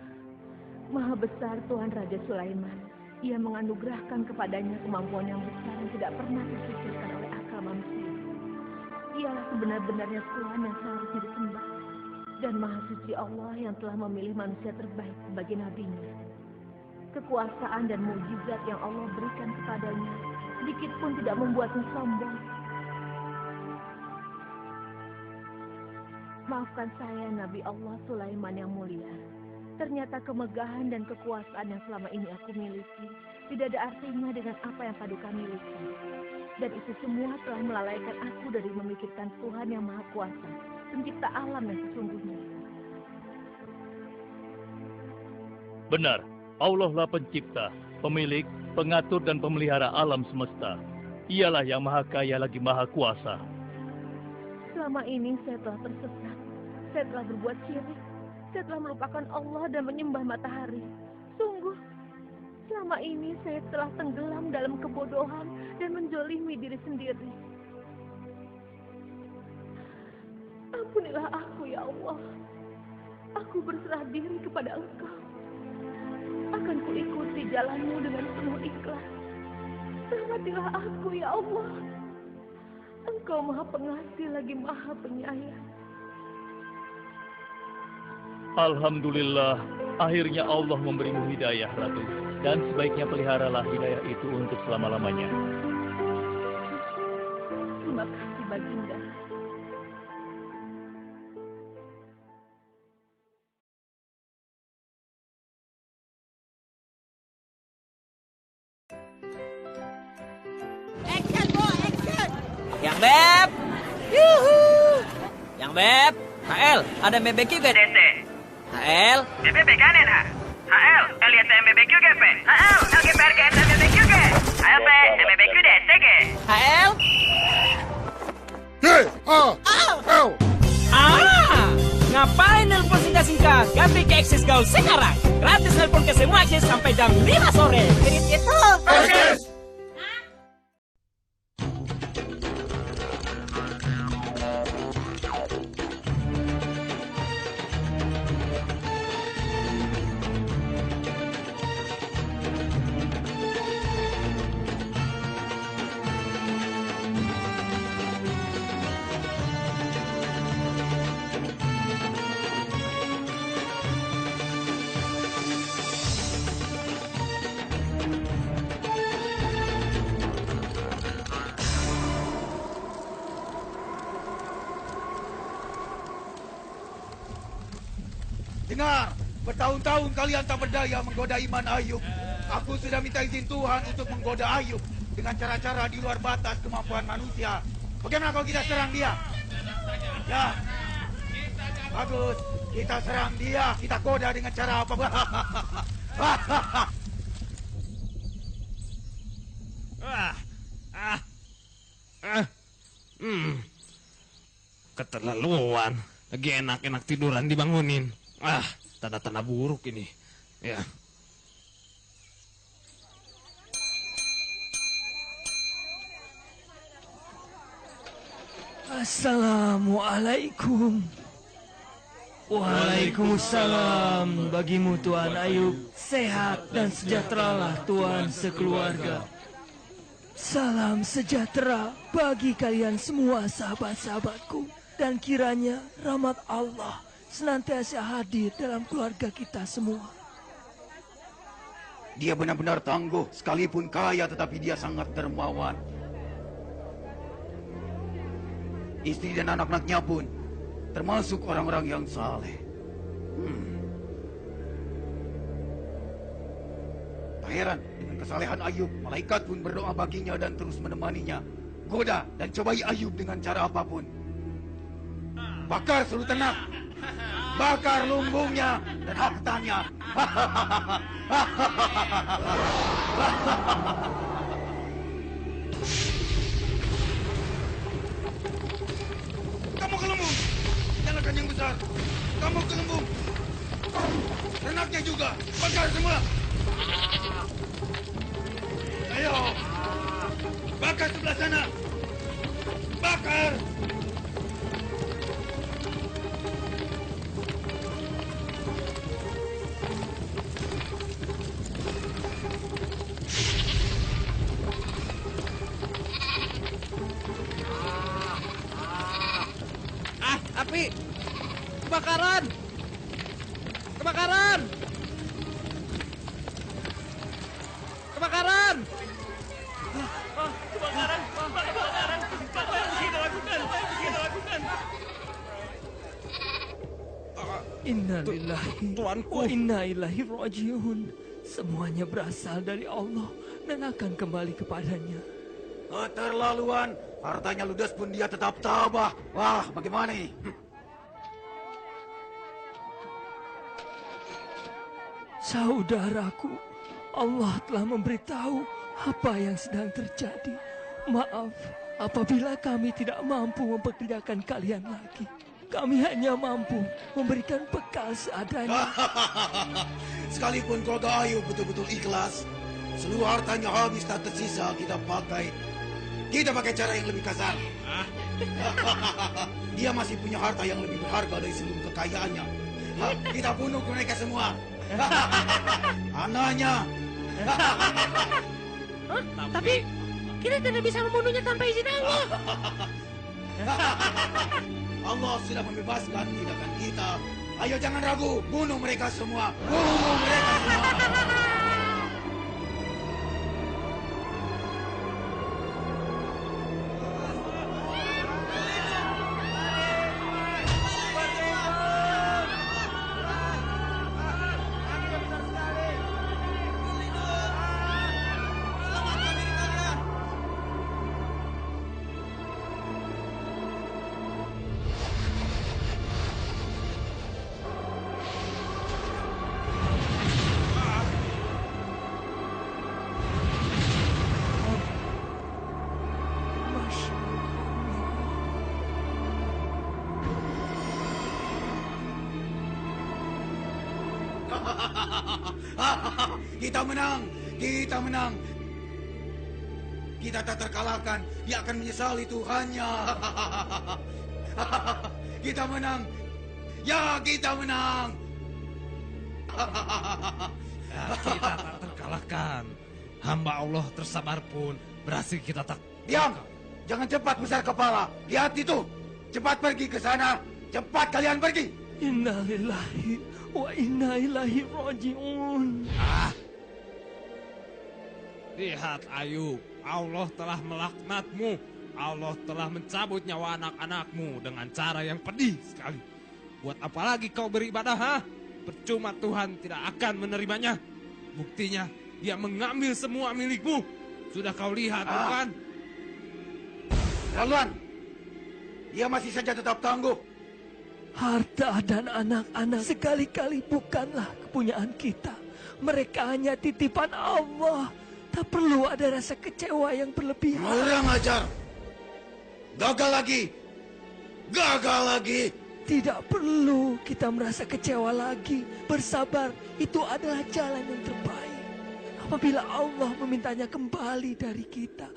Maha besar Tuhan Raja Sulaiman. Ia menganugerahkan kepadanya kemampuan yang besar yang tidak pernah terpikirkan oleh akal manusia. Ialah sebenar-benarnya Tuhan yang seharusnya disembah. Dan Maha Suci Allah yang telah memilih manusia terbaik sebagai nabinya. Kekuasaan dan mukjizat yang Allah berikan kepadanya sedikit pun tidak membuatnya sombong. Maafkan saya, Nabi Allah Sulaiman yang mulia. Ternyata kemegahan dan kekuasaan yang selama ini aku miliki tidak ada artinya dengan apa yang Paduka miliki. Dan itu semua telah melalaikan aku dari memikirkan Tuhan yang Maha Kuasa, pencipta alam yang sesungguhnya. Benar, Allah lah pencipta, pemilik, pengatur dan pemelihara alam semesta. Ialah yang Maha Kaya lagi Maha Kuasa. Selama ini saya telah tersesat, saya telah berbuat syirik, saya telah melupakan Allah dan menyembah matahari. Sungguh, selama ini saya telah tenggelam dalam kebodohan dan menzolimi diri sendiri. Ampunilah aku, ya Allah. Aku berserah diri kepada Engkau. Akan kuikuti jalanmu dengan penuh ikhlas. Rahmatilah aku, ya Allah. Engkau Maha Pengasih lagi Maha Penyayang. Alhamdulillah, akhirnya Allah memberimu hidayah, Ratu. Dan sebaiknya peliharalah hidayah itu untuk selama-lamanya. Terima kasih, Baginda. Action, Bo, action! Yang Beb! Yuhu! Yang Beb! HL, ada BBQ gak? DC. HL? BBB kanen ha? HL, lihat MBBQ GP. HL, LGPR ke MBBQ ke? HLP, MBBQ DC ke? HL? Ngapain nelpon singkat-singkat? Ganti ke Axis Gaul sekarang. Gratis nelpon ke semua Axis sampai jam 5 sore. Jadi itu. Axis! Dengar, bertahun-tahun kalian tak berdaya menggoda iman Ayub. Aku sudah minta izin Tuhan untuk menggoda Ayub dengan cara-cara di luar batas kemampuan manusia. Bagaimana kalau kita serang dia? Ya. Bagus, kita serang dia. Kita goda dengan cara apa? Keterlaluan. Lagi enak-enak tiduran dibangunin. Tanda-tanda buruk ini. Ya. Assalamualaikum. Waalaikumsalam. Bagimu Tuan Ayub, sehat dan sejahteralah Tuan sekeluarga. Salam sejahtera bagi kalian semua sahabat-sahabatku, dan kiranya rahmat Allah senantiasa hadir dalam keluarga kita semua. Dia benar-benar tangguh, sekalipun kaya tetapi dia sangat dermawan. Istri dan anak-anaknya pun termasuk orang-orang yang saleh. Tak heran dengan kesalehan Ayub, malaikat pun berdoa baginya dan terus menemaninya. Goda dan cobai Ayub dengan cara apapun. Bakar seluruh ternak, bakar lumbungnya dan hartanya. Kamu ke lumbung, nyalakan yang besar. Kamu ke lumbung, ternaknya juga, bakar semua. Ayo, bakar sebelah sana, bakar. Api! Kebakaran! Kebakaran! Kebakaran! Kebakaran! Kebakaran! Apa yang kita lakukan? Apa yang kita lakukan? Inna lillahi wa inna ilaihi rajiun. Semuanya berasal dari Allah dan akan kembali kepadanya. Keterlaluan, hartanya ludes pun dia tetap tabah. Wah, bagaimana ini? Saudaraku, Allah telah memberitahu apa yang sedang terjadi. Maaf apabila kami tidak mampu mempekerjakan kalian lagi. Kami hanya mampu memberikan bekal seadanya. Sekalipun keluarga Ayub betul-betul ikhlas, seluruh hartanya habis tak tersisa kita pakai cara yang lebih kasar. Dia masih punya harta yang lebih berharga dari seluruh kekayaannya. Kita bunuh mereka semua. Anaknya. Tapi kita tidak bisa membunuhnya tanpa izin Allah. Allah sudah membebaskan tindakan kita. Ayo jangan ragu, bunuh mereka semua. Bunuh mereka semua. Kita menang, kita menang. Kita tak terkalahkan, dia akan menyesali Tuhannya. Kita menang, ya kita menang. Kita tak terkalahkan. Hamba Allah tersabar pun berhasil kita tak. Diam, jangan cepat besar kepala. Lihat itu, cepat pergi ke sana. Cepat kalian pergi. Inna lillahi wa inna ilaihi rajiun. Lihat Ayub, Allah telah melaknatmu. Allah telah mencabut nyawa anak-anakmu dengan cara yang pedih sekali. Buat apa lagi kau beribadah, ha? Percuma Tuhan tidak akan menerimanya. Buktinya, dia mengambil semua milikmu. Sudah kau lihat, bukan? Laluan, dia masih saja tetap tangguh. Harta dan anak-anak sekali-kali bukanlah kepunyaan kita. Mereka hanya titipan Allah. Tak perlu ada rasa kecewa yang berlebihan. Kurang ajar. Gagal lagi. Gagal lagi. Tidak perlu kita merasa kecewa lagi. Bersabar, itu adalah jalan yang terbaik. Apabila Allah memintanya kembali dari kita.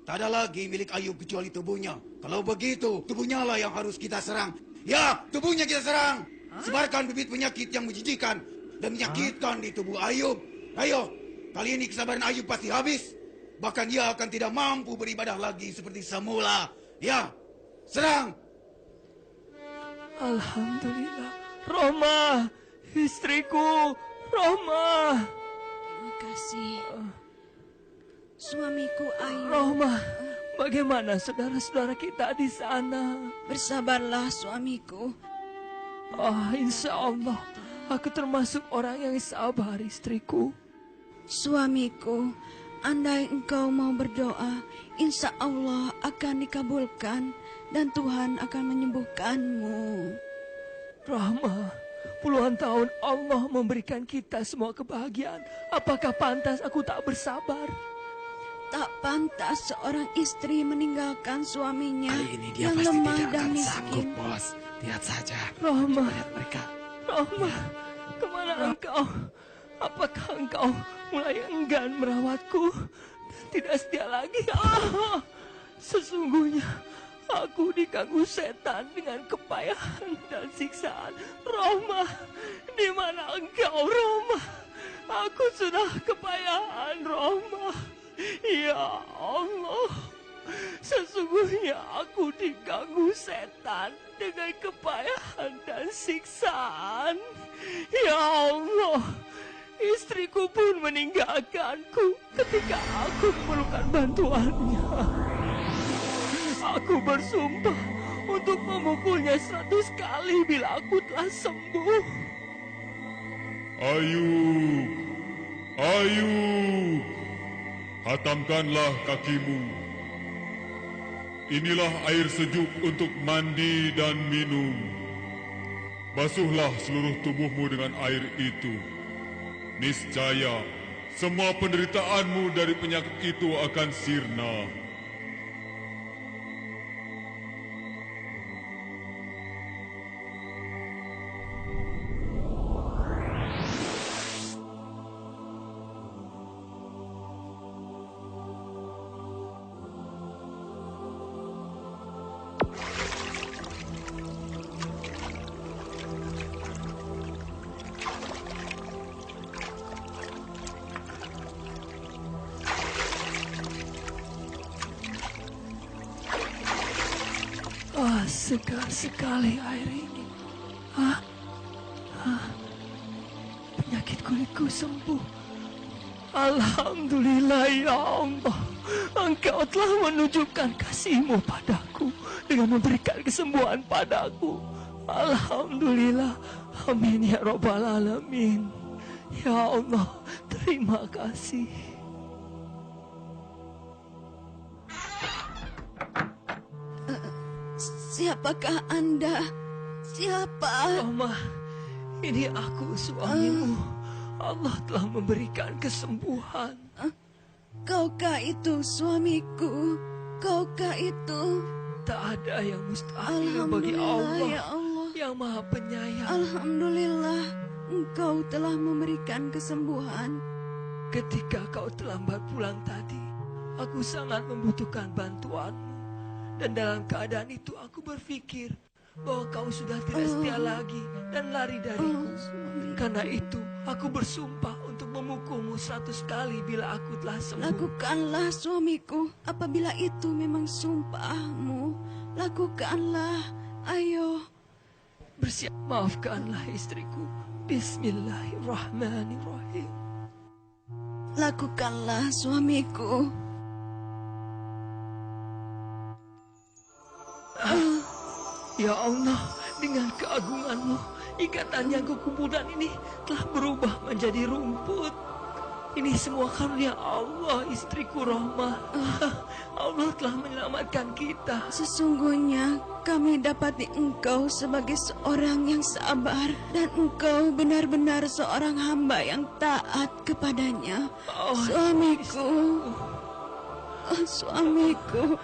Tak ada lagi milik Ayub kecuali tubuhnya. Kalau begitu, tubuhnya lah yang harus kita serang. Ya, tubuhnya kita serang. Sebarkan bibit penyakit yang menjijikan dan menyakitkan di tubuh Ayub. Ayo, kali ini kesabaran Ayub pasti habis. Bahkan dia akan tidak mampu beribadah lagi seperti semula. Ya, serang. Alhamdulillah. Roma, istriku, Roma. Terima kasih. Suamiku Ayub. Roma, bagaimana saudara-saudara kita di sana? Bersabarlah suamiku. Insya Allah, aku termasuk orang yang sabar, istriku. Suamiku, andai engkau mau berdoa, insya Allah akan dikabulkan dan Tuhan akan menyembuhkanmu. Rahma, puluhan tahun Allah memberikan kita semua kebahagiaan. Apakah pantas aku tak bersabar? Tak pantas seorang istri meninggalkan suaminya Kali ini dia yang pasti lemah tidak dan akan miskin. sanggup, Bos. Lihat saja. Rahma, Lihat mereka. Rahma, kemana engkau? Apakah engkau mulai enggan merawatku dan tidak setia lagi? Sesungguhnya aku diganggu setan dengan kepayahan dan siksaan. Roma, di mana engkau, Roma? Aku sudah kepayahan, Roma. Ya Allah, sesungguhnya aku diganggu setan dengan kepayahan dan siksaan. Ya Allah, istriku pun meninggalkanku ketika aku memerlukan bantuannya. Aku bersumpah untuk memukulnya 100 kali bila aku telah sembuh. Ayub, Ayub, hatamkanlah kakimu. Inilah air sejuk untuk mandi dan minum. Basuhlah seluruh tubuhmu dengan air itu. Niscaya semua penderitaanmu dari penyakit itu akan sirna. Segar sekali air ini. Penyakit kulitku sembuh. Alhamdulillah ya Allah. Engkau telah menunjukkan kasih-Mu padaku dengan memberikan kesembuhan padaku. Alhamdulillah. Amin ya Rabbal Alamin. Ya Allah, terima kasih. Siapakah Anda? Siapa? Roma, ini aku suamimu. Allah telah memberikan kesembuhan. Kaukah itu suamiku? Kaukah itu? Tak ada yang mustahil bagi Allah, ya Allah yang Maha Penyayang. Alhamdulillah, Engkau telah memberikan kesembuhan. Ketika kau terlambat pulang tadi, aku sangat membutuhkan bantuanmu. Dan dalam keadaan itu aku berpikir bahwa kau sudah tidak setia lagi dan lari dariku. Karena itu aku bersumpah untuk memukulmu 100 kali bila aku telah sembuh. Lakukanlah suamiku, apabila itu memang sumpahmu. Lakukanlah, ayo. Bersiap, maafkanlah istriku. Bismillahirrahmanirrahim. Lakukanlah suamiku. Ya Allah, dengan keagungan-Mu, ikatan yang kukumpulkan ini telah berubah menjadi rumput. Ini semua karunia Allah, istriku Rohmah. Allah telah menyelamatkan kita. Sesungguhnya kami dapati engkau sebagai seorang yang sabar dan engkau benar-benar seorang hamba yang taat kepadanya. Suamiku, suamiku,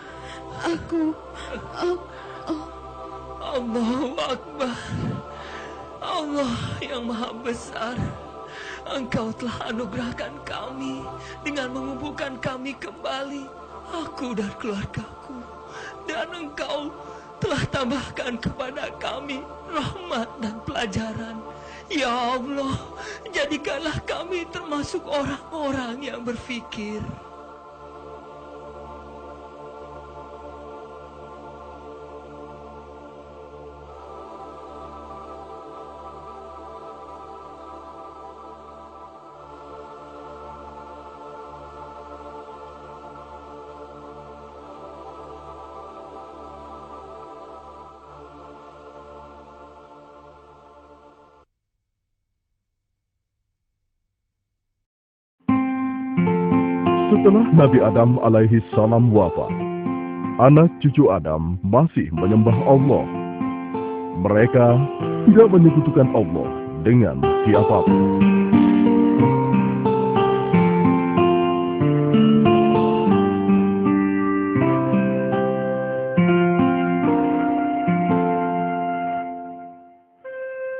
Allahu Akbar. Allah yang Maha Besar, Engkau telah anugerahkan kami dengan mengumpulkan kami kembali, aku dan keluargaku. Dan Engkau telah tambahkan kepada kami rahmat dan pelajaran. Ya Allah, jadikanlah kami termasuk orang-orang yang berfikir. Setelah Nabi Adam alaihi salam wafat, anak cucu Adam masih menyembah Allah. Mereka tidak menyekutukan Allah dengan siapapun.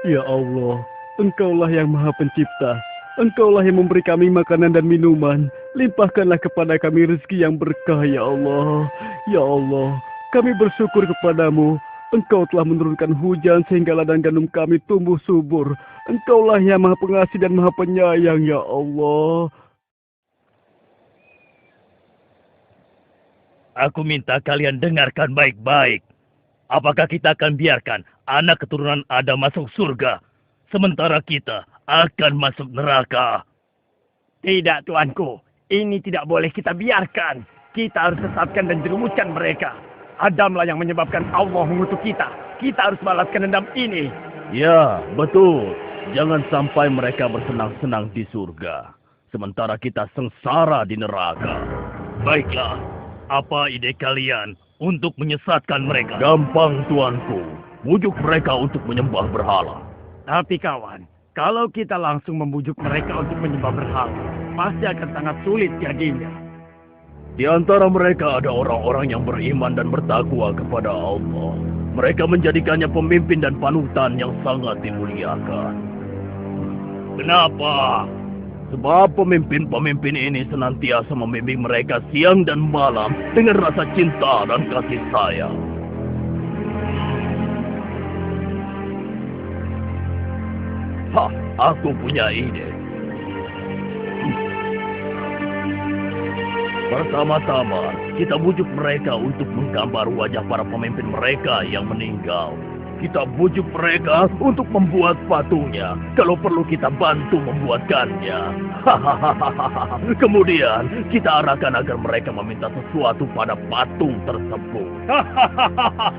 Ya Allah, Engkaulah yang Maha Pencipta. Engkaulah yang memberi kami makanan dan minuman. Limpahkanlah kepada kami rezeki yang berkah, ya Allah. Ya Allah, kami bersyukur kepadamu. Engkau telah menurunkan hujan sehingga ladang gandum kami tumbuh subur. Engkaulah yang Maha Pengasih dan Maha Penyayang, ya Allah. Aku minta kalian dengarkan baik-baik. Apakah kita akan biarkan anak keturunan Adam masuk surga, sementara kita akan masuk neraka? Tidak, Tuanku. Ini tidak boleh kita biarkan. Kita harus sesatkan dan jerumuskan mereka. Adamlah yang menyebabkan Allah mengutuk kita. Kita harus balaskan dendam ini. Ya, betul. Jangan sampai mereka bersenang-senang di surga, sementara kita sengsara di neraka. Baiklah, apa ide kalian untuk menyesatkan mereka? Gampang, Tuanku. Bujuk mereka untuk menyembah berhala. Tapi kawan, kalau kita langsung membujuk mereka untuk menyembah berhala, pasti akan sangat sulit jadinya. Di antara mereka ada orang-orang yang beriman dan bertakwa kepada Allah. Mereka menjadikannya pemimpin dan panutan yang sangat dimuliakan. Kenapa? Sebab pemimpin-pemimpin ini senantiasa membimbing mereka siang dan malam dengan rasa cinta dan kasih sayang. Aku punya ide. Pertama-tama, kita bujuk mereka untuk menggambar wajah para pemimpin mereka yang meninggal. Kita bujuk mereka untuk membuat patungnya. Kalau perlu kita bantu membuatkannya. Kemudian, kita arahkan agar mereka meminta sesuatu pada patung tersebut.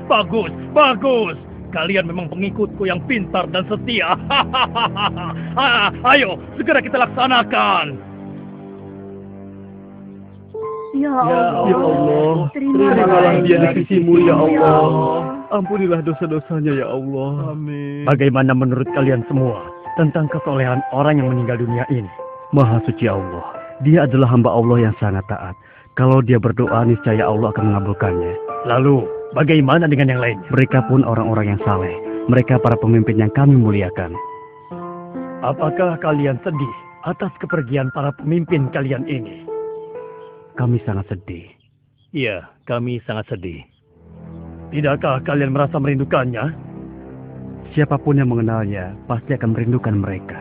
Bagus, bagus. Kalian memang pengikutku yang pintar dan setia. Ayo, segera kita laksanakan. Ya Allah, Ya Allah, terimalah dia di sisimu, ya Allah. Ampunilah dosa-dosanya, ya Allah. Amin. Bagaimana menurut kalian semua tentang kesolehan orang yang meninggal dunia ini? Maha suci Allah, dia adalah hamba Allah yang sangat taat. Kalau dia berdoa, niscaya Allah akan mengabulkannya. Lalu, bagaimana dengan yang lainnya? Mereka pun orang-orang yang saleh. Mereka para pemimpin yang kami muliakan. Apakah kalian sedih atas kepergian para pemimpin kalian ini? Kami sangat sedih. Iya, kami sangat sedih. Tidakkah kalian merasa merindukannya? Siapapun yang mengenalnya pasti akan merindukan mereka.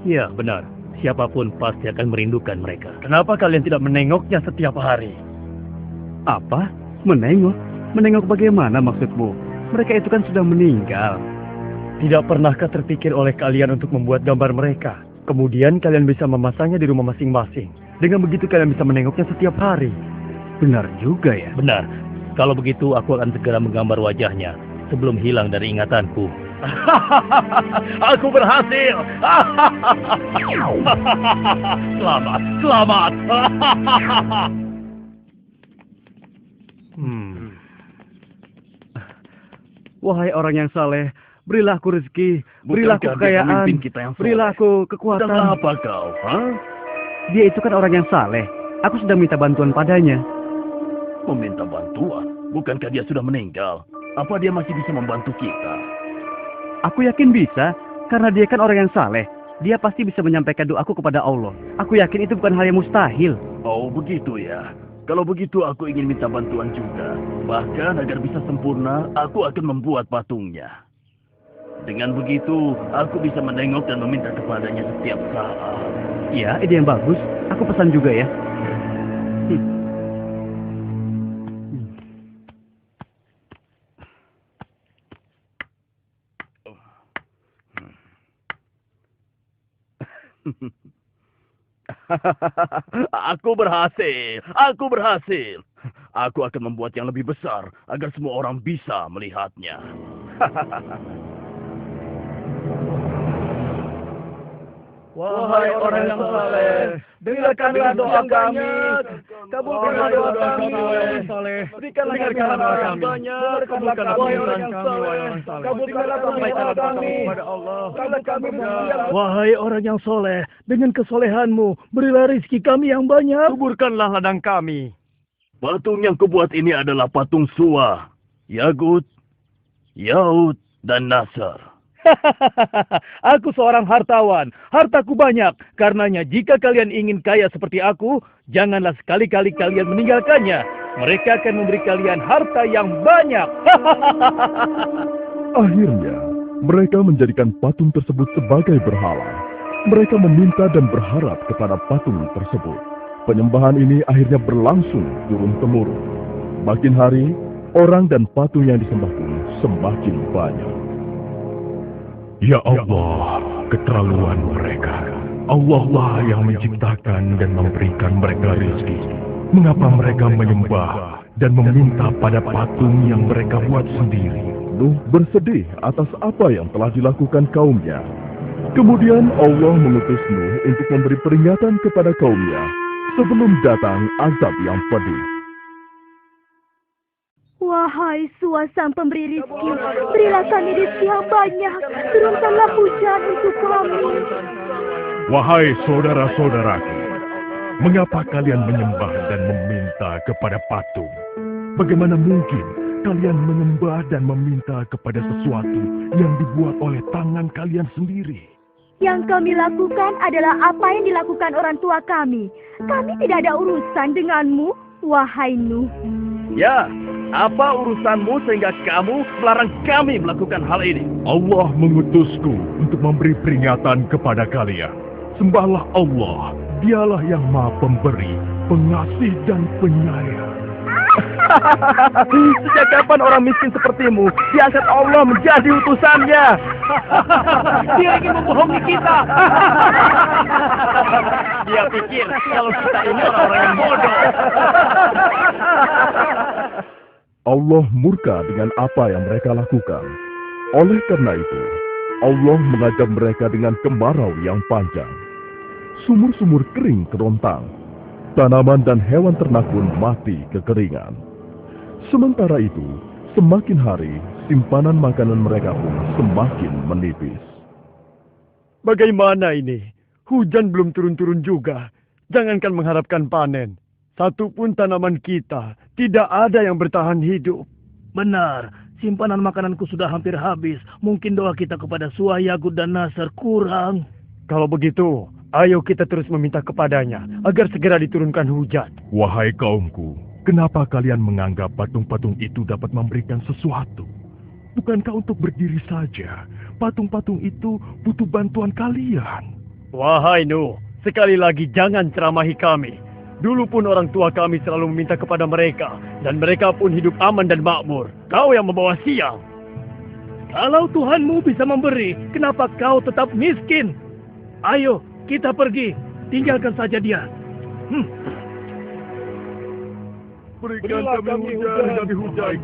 Iya, benar. Siapapun pasti akan merindukan mereka. Kenapa kalian tidak menengoknya setiap hari? Apa? Menengok? Menengok bagaimana maksudmu? Mereka itu kan sudah meninggal. Tidak pernahkah terpikir oleh kalian untuk membuat gambar mereka? Kemudian kalian bisa memasangnya di rumah masing-masing. Dengan begitu kalian bisa menengoknya setiap hari. Benar juga ya? Benar. Kalau begitu aku akan segera menggambar wajahnya sebelum hilang dari ingatanku. Aku berhasil. Selamat, selamat. Wahai orang yang saleh, berilah aku rezeki, berilah aku Bukankah dia kekayaan, pemimpin kita yang saleh? berilah aku kekuatan. Sedang apa kau? Hah? Dia itu kan orang yang saleh. Aku sedang minta bantuan padanya. Meminta bantuan? Bukankah dia sudah meninggal? Apa dia masih bisa membantu kita? Aku yakin bisa, karena dia kan orang yang saleh. Dia pasti bisa menyampaikan doaku kepada Allah. Aku yakin itu bukan hal yang mustahil. Oh, begitu ya. Kalau begitu aku ingin minta bantuan juga. Bahkan agar bisa sempurna, aku akan membuat patungnya. Dengan begitu, aku bisa menengok dan meminta kepadanya setiap saat. Iya, ide yang bagus. Aku pesan juga ya. Aku berhasil. Aku berhasil. Aku akan membuat yang lebih besar agar semua orang bisa melihatnya. Wahai orang yang saleh, dengarkanlah doa kami. Kabulkanlah doa kami, wahai yang saleh. Berikanlah doa kami banyak. Kabulkanlah wahai orang yang saleh. Kabulkanlah doa kami kepada Allah. Wahai orang yang soleh, dengan kesolehanmu, berilah rezeki kami yang banyak. Kuburkanlah ladang kami. Patung yang kubuat ini adalah patung Suwa, Yagut, Yaud, dan Nasr. Aku seorang hartawan, hartaku banyak. Karenanya jika kalian ingin kaya seperti aku, janganlah sekali-kali kalian meninggalkannya. Mereka akan memberi kalian harta yang banyak. Akhirnya, mereka menjadikan patung tersebut sebagai berhala. Mereka meminta dan berharap kepada patung tersebut. Penyembahan ini akhirnya berlangsung turun-temurun. Makin hari, orang dan patung yang disembah pun semakin banyak. Ya Allah, keterlaluan mereka. Allah lah yang menciptakan dan memberikan mereka rezeki. Mengapa mereka menyembah dan meminta pada patung yang mereka buat sendiri? Nuh bersedih atas apa yang telah dilakukan kaumnya. Kemudian Allah mengutus Nuh untuk memberi peringatan kepada kaumnya sebelum datang azab yang pedih. Wahai Suwa sang pemberi rizki, berilah kami rizki yang banyak. Turunkanlah hujan untuk kami. Wahai saudara-saudaraku, mengapa kalian menyembah dan meminta kepada patung? Bagaimana mungkin kalian menyembah dan meminta kepada sesuatu yang dibuat oleh tangan kalian sendiri? Yang kami lakukan adalah apa yang dilakukan orang tua kami. Kami tidak ada urusan denganmu, wahai Nuh. Ya, apa urusanmu sehingga kamu melarang kami melakukan hal ini? Allah mengutusku untuk memberi peringatan kepada kalian. Sembahlah Allah, dialah yang maha pemberi, pengasih dan penyayang. Sejak kapan orang miskin sepertimu diangkat Allah menjadi utusannya? Dia ingin membohongi kita. Dia pikir kalau kita ini orang-orang yang bodoh. Allah murka dengan apa yang mereka lakukan. Oleh karena itu, Allah mengajar mereka dengan kemarau yang panjang. Sumur-sumur kering kerontang. Tanaman dan hewan ternak pun mati kekeringan. Sementara itu, semakin hari, simpanan makanan mereka pun semakin menipis. Bagaimana ini? Hujan belum turun-turun juga. Jangankan mengharapkan panen. Satupun tanaman kita tidak ada yang bertahan hidup. Benar, simpanan makananku sudah hampir habis. Mungkin doa kita kepada Suwa, Yagut, dan Nasr kurang. Kalau begitu, ayo kita terus meminta kepadanya agar segera diturunkan hujan. Wahai kaumku, kenapa kalian menganggap patung-patung itu dapat memberikan sesuatu? Bukankah untuk berdiri saja, patung-patung itu butuh bantuan kalian? Wahai Nuh, sekali lagi jangan ceramahi kami. Dulu pun orang tua kami selalu meminta kepada mereka, dan mereka pun hidup aman dan makmur. Kau yang membawa sial. Kalau Tuhanmu bisa memberi, kenapa kau tetap miskin? Ayo, kita pergi. Tinggalkan saja dia. Berikan kami hujan.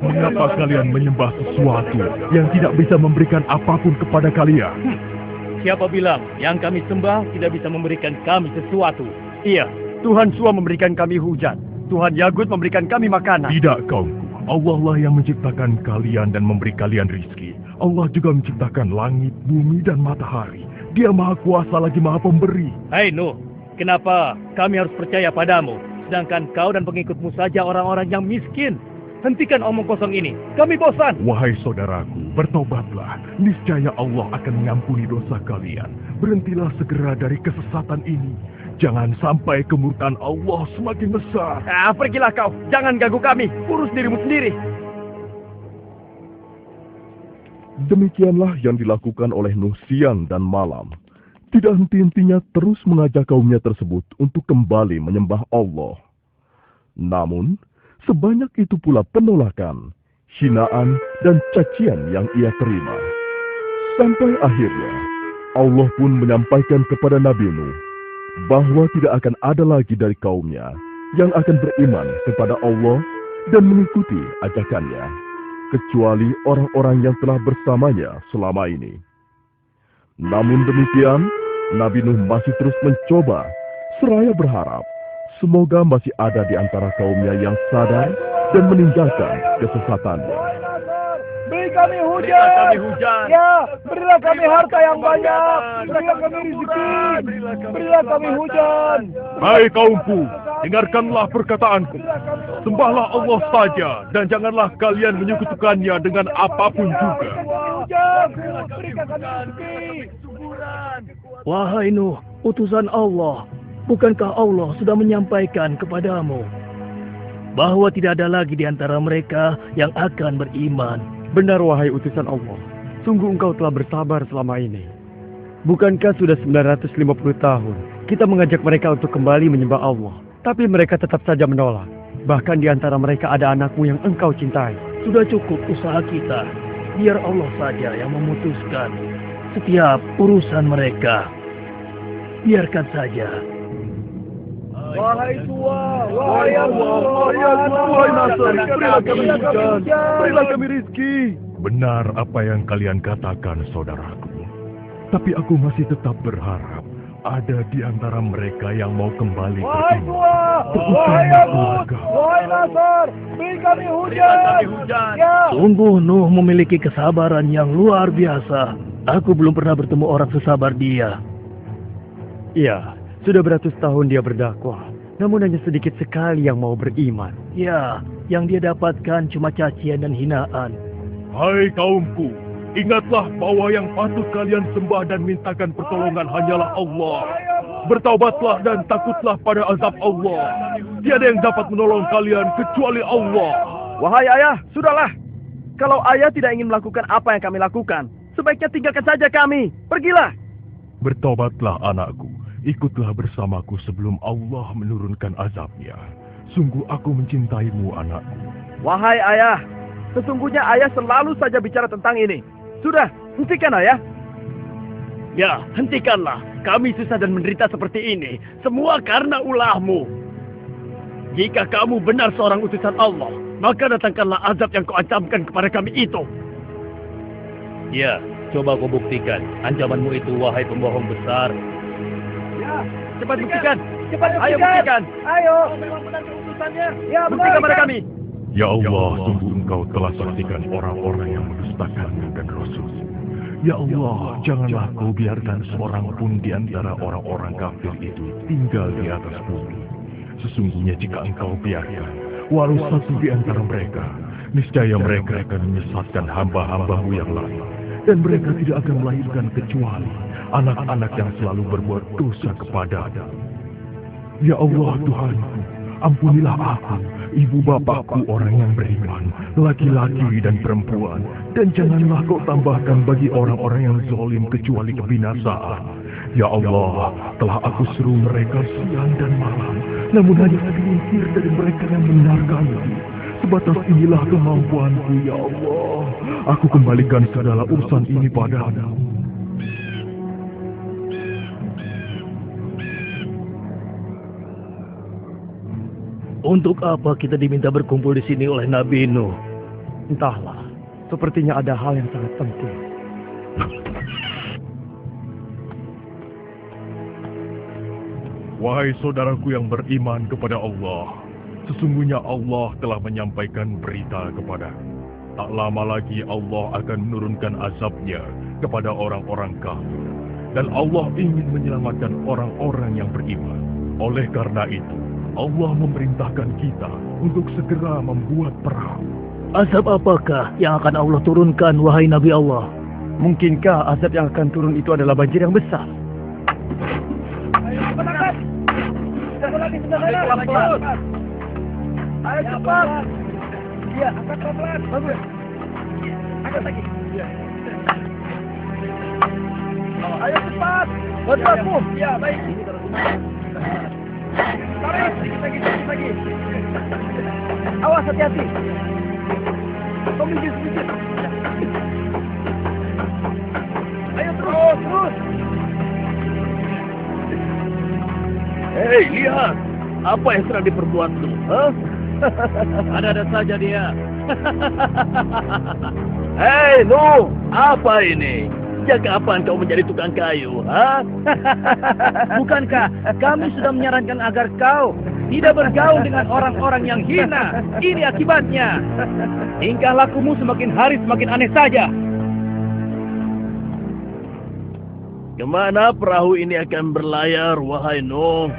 Mengapa kalian menyembah sesuatu yang tidak bisa memberikan apapun kepada kalian? Siapa bilang yang kami sembah tidak bisa memberikan kami sesuatu? Iya, Tuhan Sua memberikan kami hujan. Tuhan Yagut memberikan kami makanan. Tidak, kaumku. Allah lah yang menciptakan kalian dan memberi kalian rizki. Allah juga menciptakan langit, bumi, dan matahari. Dia maha kuasa lagi maha pemberi. Hai Nuh, kenapa kami harus percaya padamu? Sedangkan kau dan pengikutmu saja orang-orang yang miskin. Hentikan omong kosong ini, kami bosan. Wahai saudaraku, bertobatlah. Niscaya Allah akan mengampuni dosa kalian. Berhentilah segera dari kesesatan ini. Jangan sampai kemurkaan Allah semakin besar. Pergilah kau, jangan ganggu kami. Urus dirimu sendiri. Demikianlah yang dilakukan oleh Nuh siang dan malam. Tidak henti-hentinya terus mengajak kaumnya tersebut untuk kembali menyembah Allah. Namun, sebanyak itu pula penolakan, hinaan, dan cacian yang ia terima. Sampai akhirnya, Allah pun menyampaikan kepada Nabi Nuh bahwa tidak akan ada lagi dari kaumnya yang akan beriman kepada Allah dan mengikuti ajakannya, kecuali orang-orang yang telah bersamanya selama ini. Namun demikian, Nabi Nuh masih terus mencoba, seraya berharap semoga masih ada di antara kaumnya yang sadar dan meninggalkan kesesatannya. Beri kami hujan. Ya, berilah kami harta yang banyak. Berilah kami rezeki. Berilah kami hujan. Hai kaumku, dengarkanlah perkataanku. Sembahlah Allah saja dan janganlah kalian menyekutukannya dengan apapun juga. Wahai Nuh, utusan Allah, bukankah Allah sudah menyampaikan kepadamu bahwa tidak ada lagi di antara mereka yang akan beriman? Benar, wahai utusan Allah. Sungguh engkau telah bersabar selama ini. Bukankah sudah 950 tahun kita mengajak mereka untuk kembali menyembah Allah, tapi mereka tetap saja menolak. Bahkan di antara mereka ada anakmu yang engkau cintai. Sudah cukup usaha kita. Biar Allah saja yang memutuskan setiap urusan mereka. Biarkan saja. Wahai tua, wahai Allah, wahai Nasr, berilah kami hujan, berilah kami rizki. Benar apa yang kalian katakan, saudaraku. Tapi aku masih tetap berharap ada di antara mereka yang mau kembali beriman. Wahai keluarga, wahai Nasr, beri kami hujan. Ya. Sungguh Nuh memiliki kesabaran yang luar biasa. Aku belum pernah bertemu orang sesabar dia. Iya. Sudah beratus tahun dia berdakwah, namun hanya sedikit sekali yang mau beriman. Ya, yang dia dapatkan cuma cacian dan hinaan. Hai kaumku, ingatlah bahwa yang patut kalian sembah dan mintakan pertolongan hanyalah Allah. Bertaubatlah dan takutlah pada azab Allah. Tiada yang dapat menolong kalian kecuali Allah. Wahai ayah, sudahlah. Kalau ayah tidak ingin melakukan apa yang kami lakukan, sebaiknya tinggalkan saja kami. Pergilah. Bertobatlah anakku. Ikutlah bersamaku sebelum Allah menurunkan azabnya. Sungguh aku mencintaimu, anakku. Wahai ayah, sesungguhnya ayah selalu saja bicara tentang ini. Sudah, hentikan ayah. Ya, hentikanlah. Kami susah dan menderita seperti ini. Semua karena ulahmu. Jika kamu benar seorang utusan Allah, maka datangkanlah azab yang kau ancamkan kepada kami itu. Ya, coba kau buktikan ancamanmu itu, wahai pembohong besar. Ya, cepat buktikan. Ayo buktikan. Ayo. Ya, buktikan pada kami. Ya Allah, sungguh engkau telah saksikan orang-orang yang mendustakanmu dan Rasul. Ya Allah, janganlah kau biarkan seorang pun di antara orang-orang kafir itu tinggal di atas bumi. Sesungguhnya jika engkau biarkan, walau satu di antara mereka, niscaya mereka akan menyesatkan hamba-hambamu yang lain. Dan mereka tidak akan melahirkan kecuali anak-anak yang selalu berbuat dosa kepada-Nya. Ya Allah Tuhanku, ampunilah aku, ibu bapakku orang yang beriman, laki-laki dan perempuan, dan janganlah kau tambahkan bagi orang-orang yang zalim kecuali kebinasaan. Ya Allah, telah aku seru mereka siang dan malam, namun hanya segelintir dari mereka yang mendengarkanku. Sebatas inilah kemampuanku, ya Allah. Aku kembalikan segala urusan ini padamu. Untuk apa kita diminta berkumpul di sini oleh Nabi Nuh? Entahlah, sepertinya ada hal yang sangat penting. Wahai saudaraku yang beriman kepada Allah, sesungguhnya Allah telah menyampaikan berita kepadaku. Tak lama lagi Allah akan menurunkan azabnya kepada orang-orang kafir. Dan Allah ingin menyelamatkan orang-orang yang beriman. Oleh karena itu, Allah memerintahkan kita untuk segera membuat perang. Azab apakah yang akan Allah turunkan, wahai Nabi Allah? Mungkinkah azab yang akan turun itu adalah banjir yang besar? Ayo cepat. Iya, angkat pelan-pelan. Bagus. Angkat lagi. Iya. Ayo cepat. Bantu aku. Iya, baik. Tarik, sedikit lagi. Awas, hati-hati. Kau minggir sedikit. Ayo terus. Hei, lihat. Apa yang sedang diperbuat lu? Ada-ada saja dia. Hei, Nuh, apa ini? Sejak kapan kau menjadi tukang kayu, ha? Bukankah kami sudah menyarankan agar kau tidak bergaul dengan orang-orang yang hina? Ini akibatnya. Tingkah lakumu semakin hari semakin aneh saja. Kemana perahu ini akan berlayar, wahai Nuh?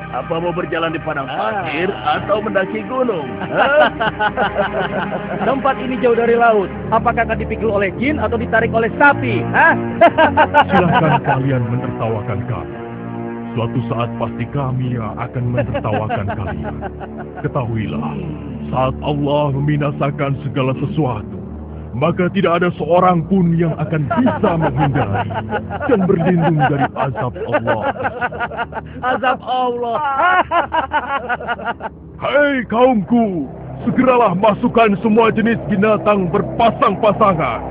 Apa mau berjalan di padang pasir atau mendaki gunung? Tempat ini jauh dari laut. Apakah akan dipikul oleh jin atau ditarik oleh sapi? Silahkan kalian menertawakan kami. Suatu saat pasti kami yang akan menertawakan kalian. Ketahuilah, saat Allah membinasakan segala sesuatu, maka tidak ada seorang pun yang akan bisa menghindari dan berlindung dari azab Allah. Azab Allah. Hei kaumku, segeralah masukkan semua jenis binatang berpasang-pasangan.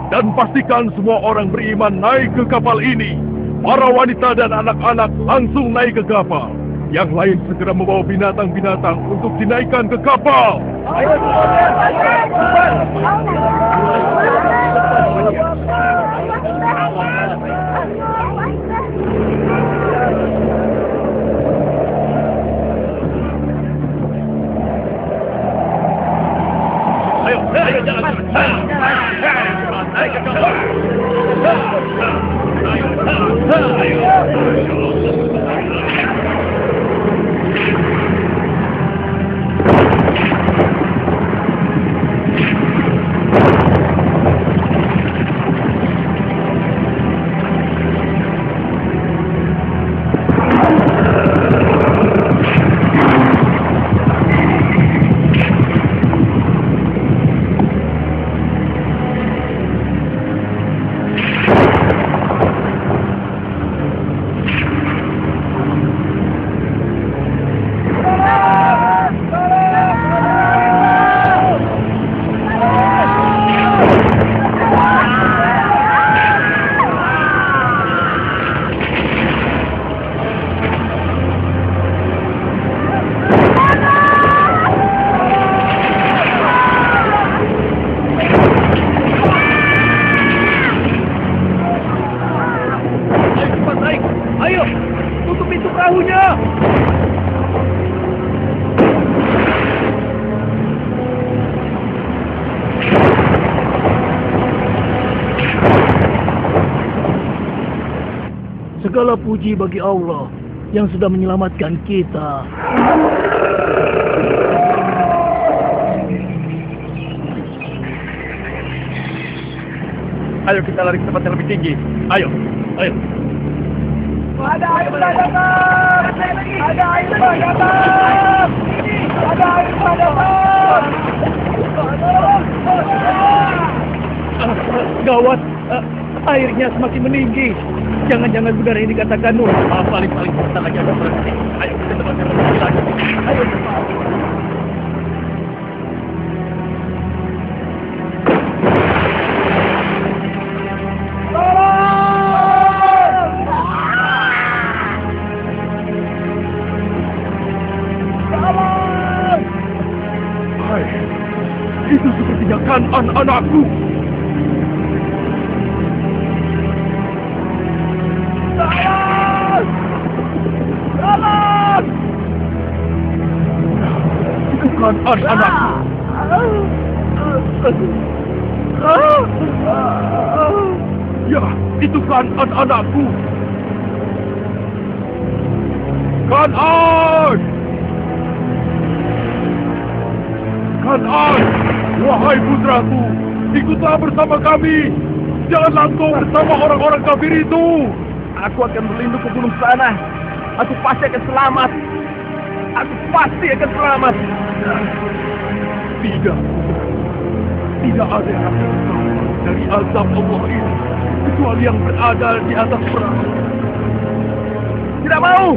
Dan pastikan semua orang beriman naik ke kapal ini. Para wanita dan anak-anak langsung naik ke kapal. Yang lain segera membawa binatang-binatang untuk dinaikkan ke kapal. Ayo, jangan. Naik ke kapal. Segala puji bagi Allah yang sudah menyelamatkan kita. Ayo kita lari ke tempat yang lebih tinggi. Ayo. Ada air datang. Ada air datang. Gawat, airnya semakin meninggi. Jangan-jangan benar ini katakan Nuh. Paling sebentar lagi akan berhenti. Ayo kita tempat yang lebih tinggi lagi. Ayo cepat. Selamatkan anak-anakku. Tolong! Tolong! Itu kan anak-anakku. Ya, itu kan anak-anakku. Kan'an! Kan'an! Wahai putraku, ikutlah bersama kami. Janganlah engkau bersama orang-orang kafir itu. Aku akan berlindung ke gunung sana. Aku pasti akan selamat. Aku pasti akan selamat. Tidak. Tidak ada yang akan selamat dari azab Allah ini, kecuali yang berada di atas perahu. Tidak mau.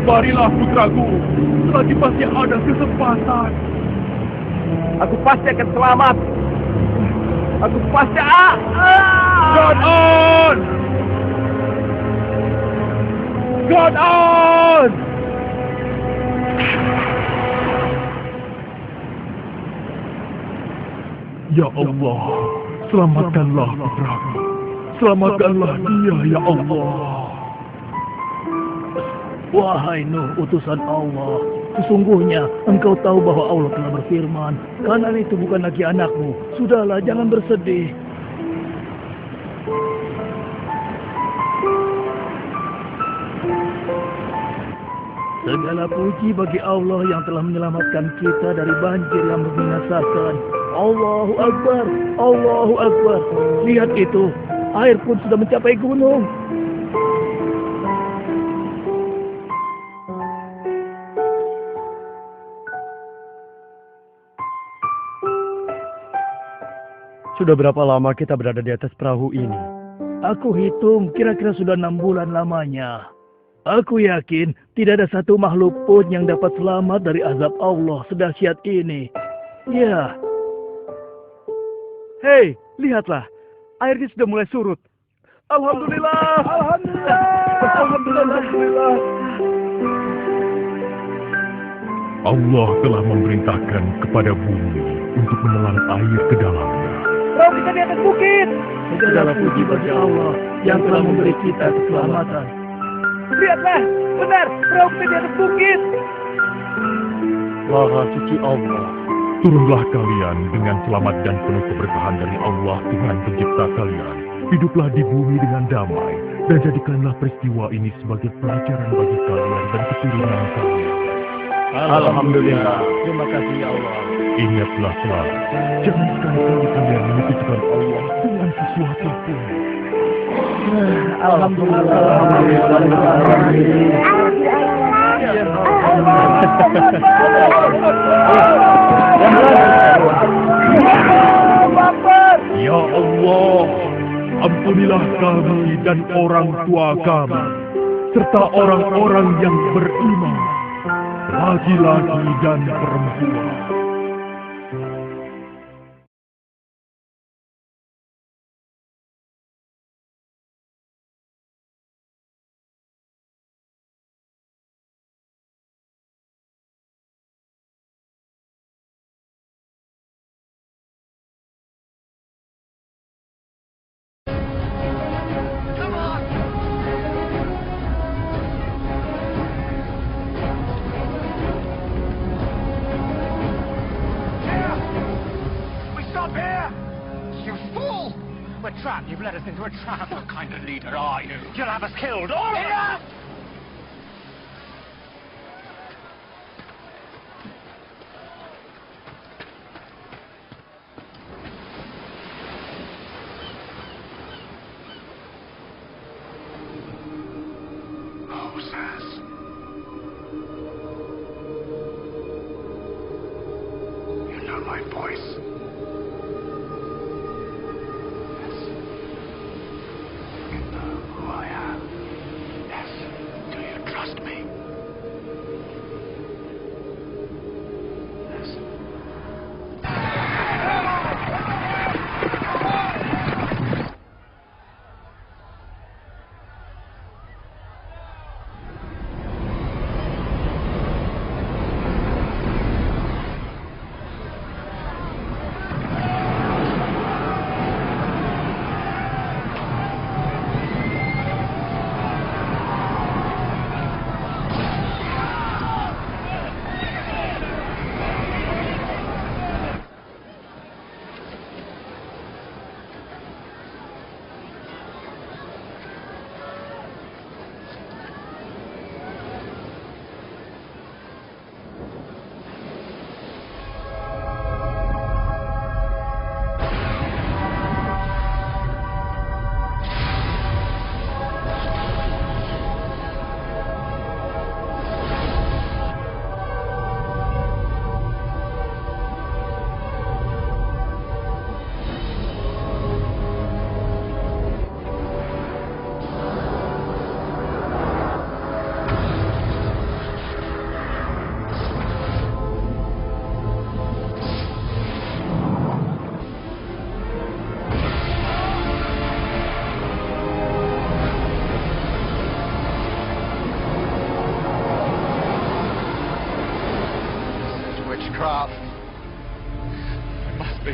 Kemarilah putraku, selagi masih ada kesempatan. Aku pasti akan selamat. Aku pasti Kan'an! Kan'an! Ya Allah, selamatkanlah putraku. Selamatkanlah dia, ya Allah. Wahai Nuh, utusan Allah, sesungguhnya engkau tahu bahwa Allah telah berfirman, Kan'an itu bukan lagi anakmu. Sudahlah, jangan bersedih. Segala puji bagi Allah yang telah menyelamatkan kita dari banjir yang membinasakan. Allahu Akbar, Allahu Akbar. Lihat itu, air pun sudah mencapai gunung. Sudah berapa lama kita berada di atas perahu ini? Aku hitung kira-kira sudah 6 bulan lamanya. Aku yakin tidak ada satu makhluk pun yang dapat selamat dari azab Allah sedahsyat ini. Ya. Hei, lihatlah. Airnya sudah mulai surut. Alhamdulillah. Alhamdulillah. Alhamdulillah. Allah telah memerintahkan kepada bumi untuk menelan air ke dalamnya. Perahu kita di atas bukit. Segala puji bagi Allah yang telah memberi kita keselamatan. Lihatlah, benar, perahu kita di atas bukit. Maha suci Allah. Turunlah kalian dengan selamat dan penuh keberkahan dari Allah Tuhan pencipta kalian. Hiduplah di bumi dengan damai, dan jadikanlah peristiwa ini sebagai pelajaran bagi kalian dan keturunan kalian. Alhamdulillah. Terima kasih ya Allah. Ingatlah selalu, jangan sekali-kali kalian menyekutukan Allah dengan sesuatu pun. Alhamdulillah. Ya Allah, ampunilah kami dan orang tua kami, serta orang-orang yang beriman, laki-laki dan perempuan. Trap! You've led us into a trap! What kind of leader are you? You'll have us killed, all of us! Moses. You know my voice. witchcraft. It must be.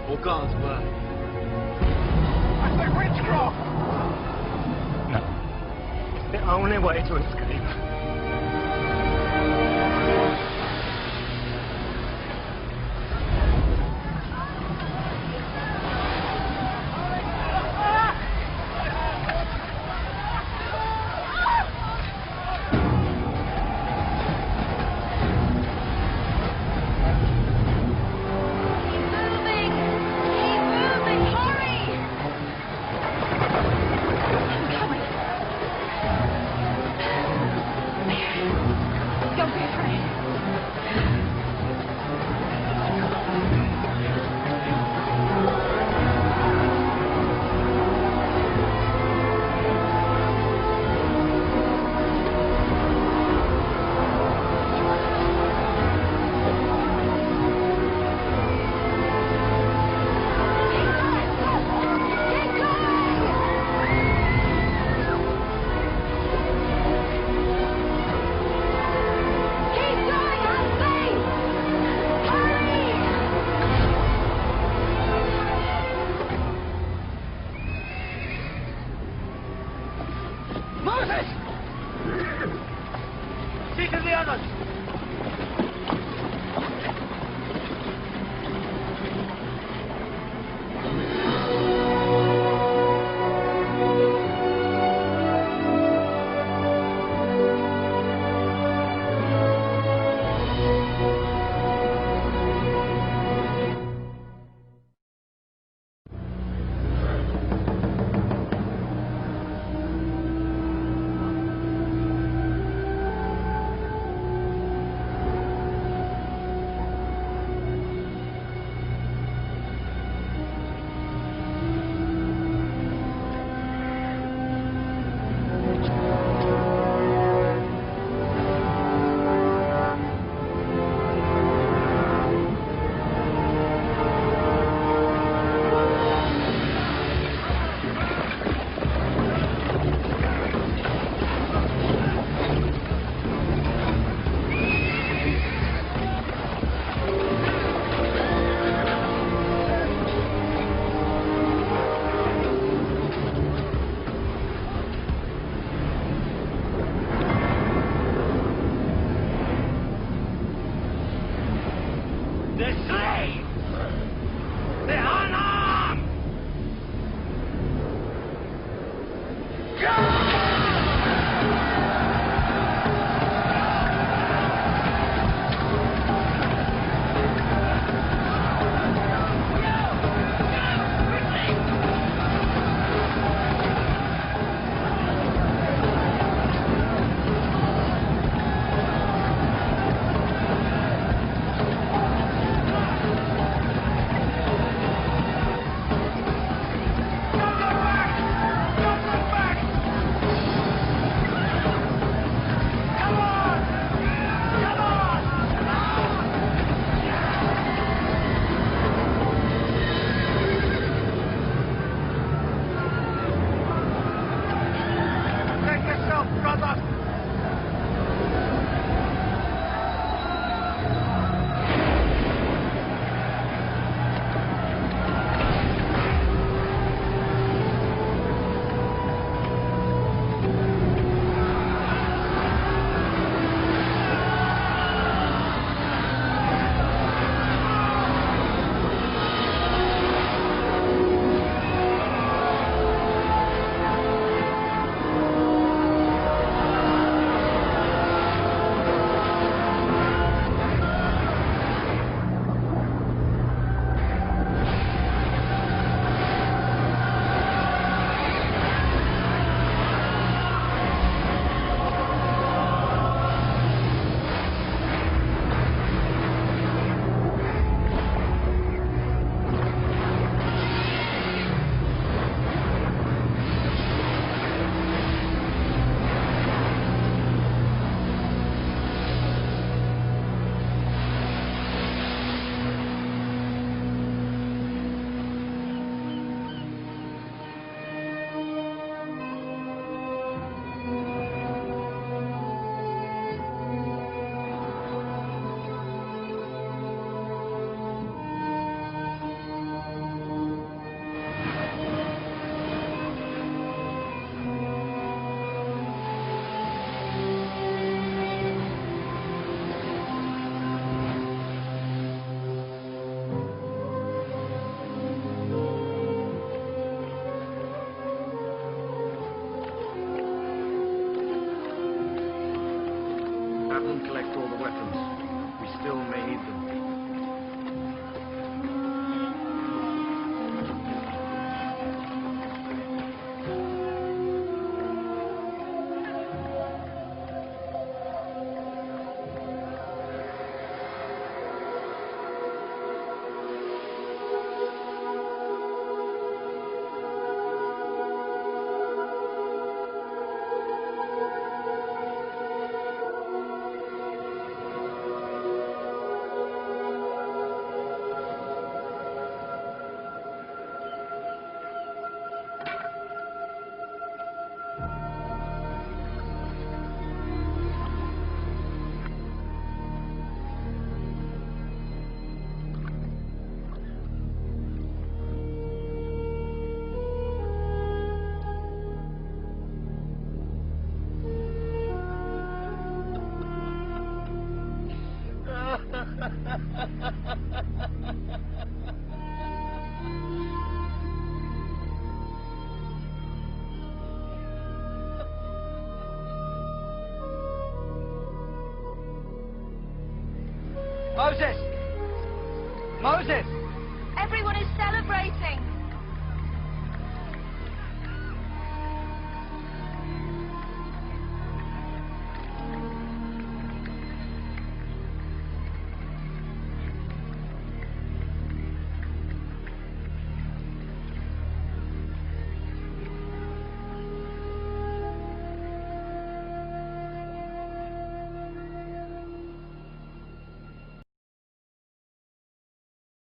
Or God's word. I said witchcraft! No. It's the only way to escape. collect all the weapons, we still may need them. Moses! Moses! Everyone is celebrating.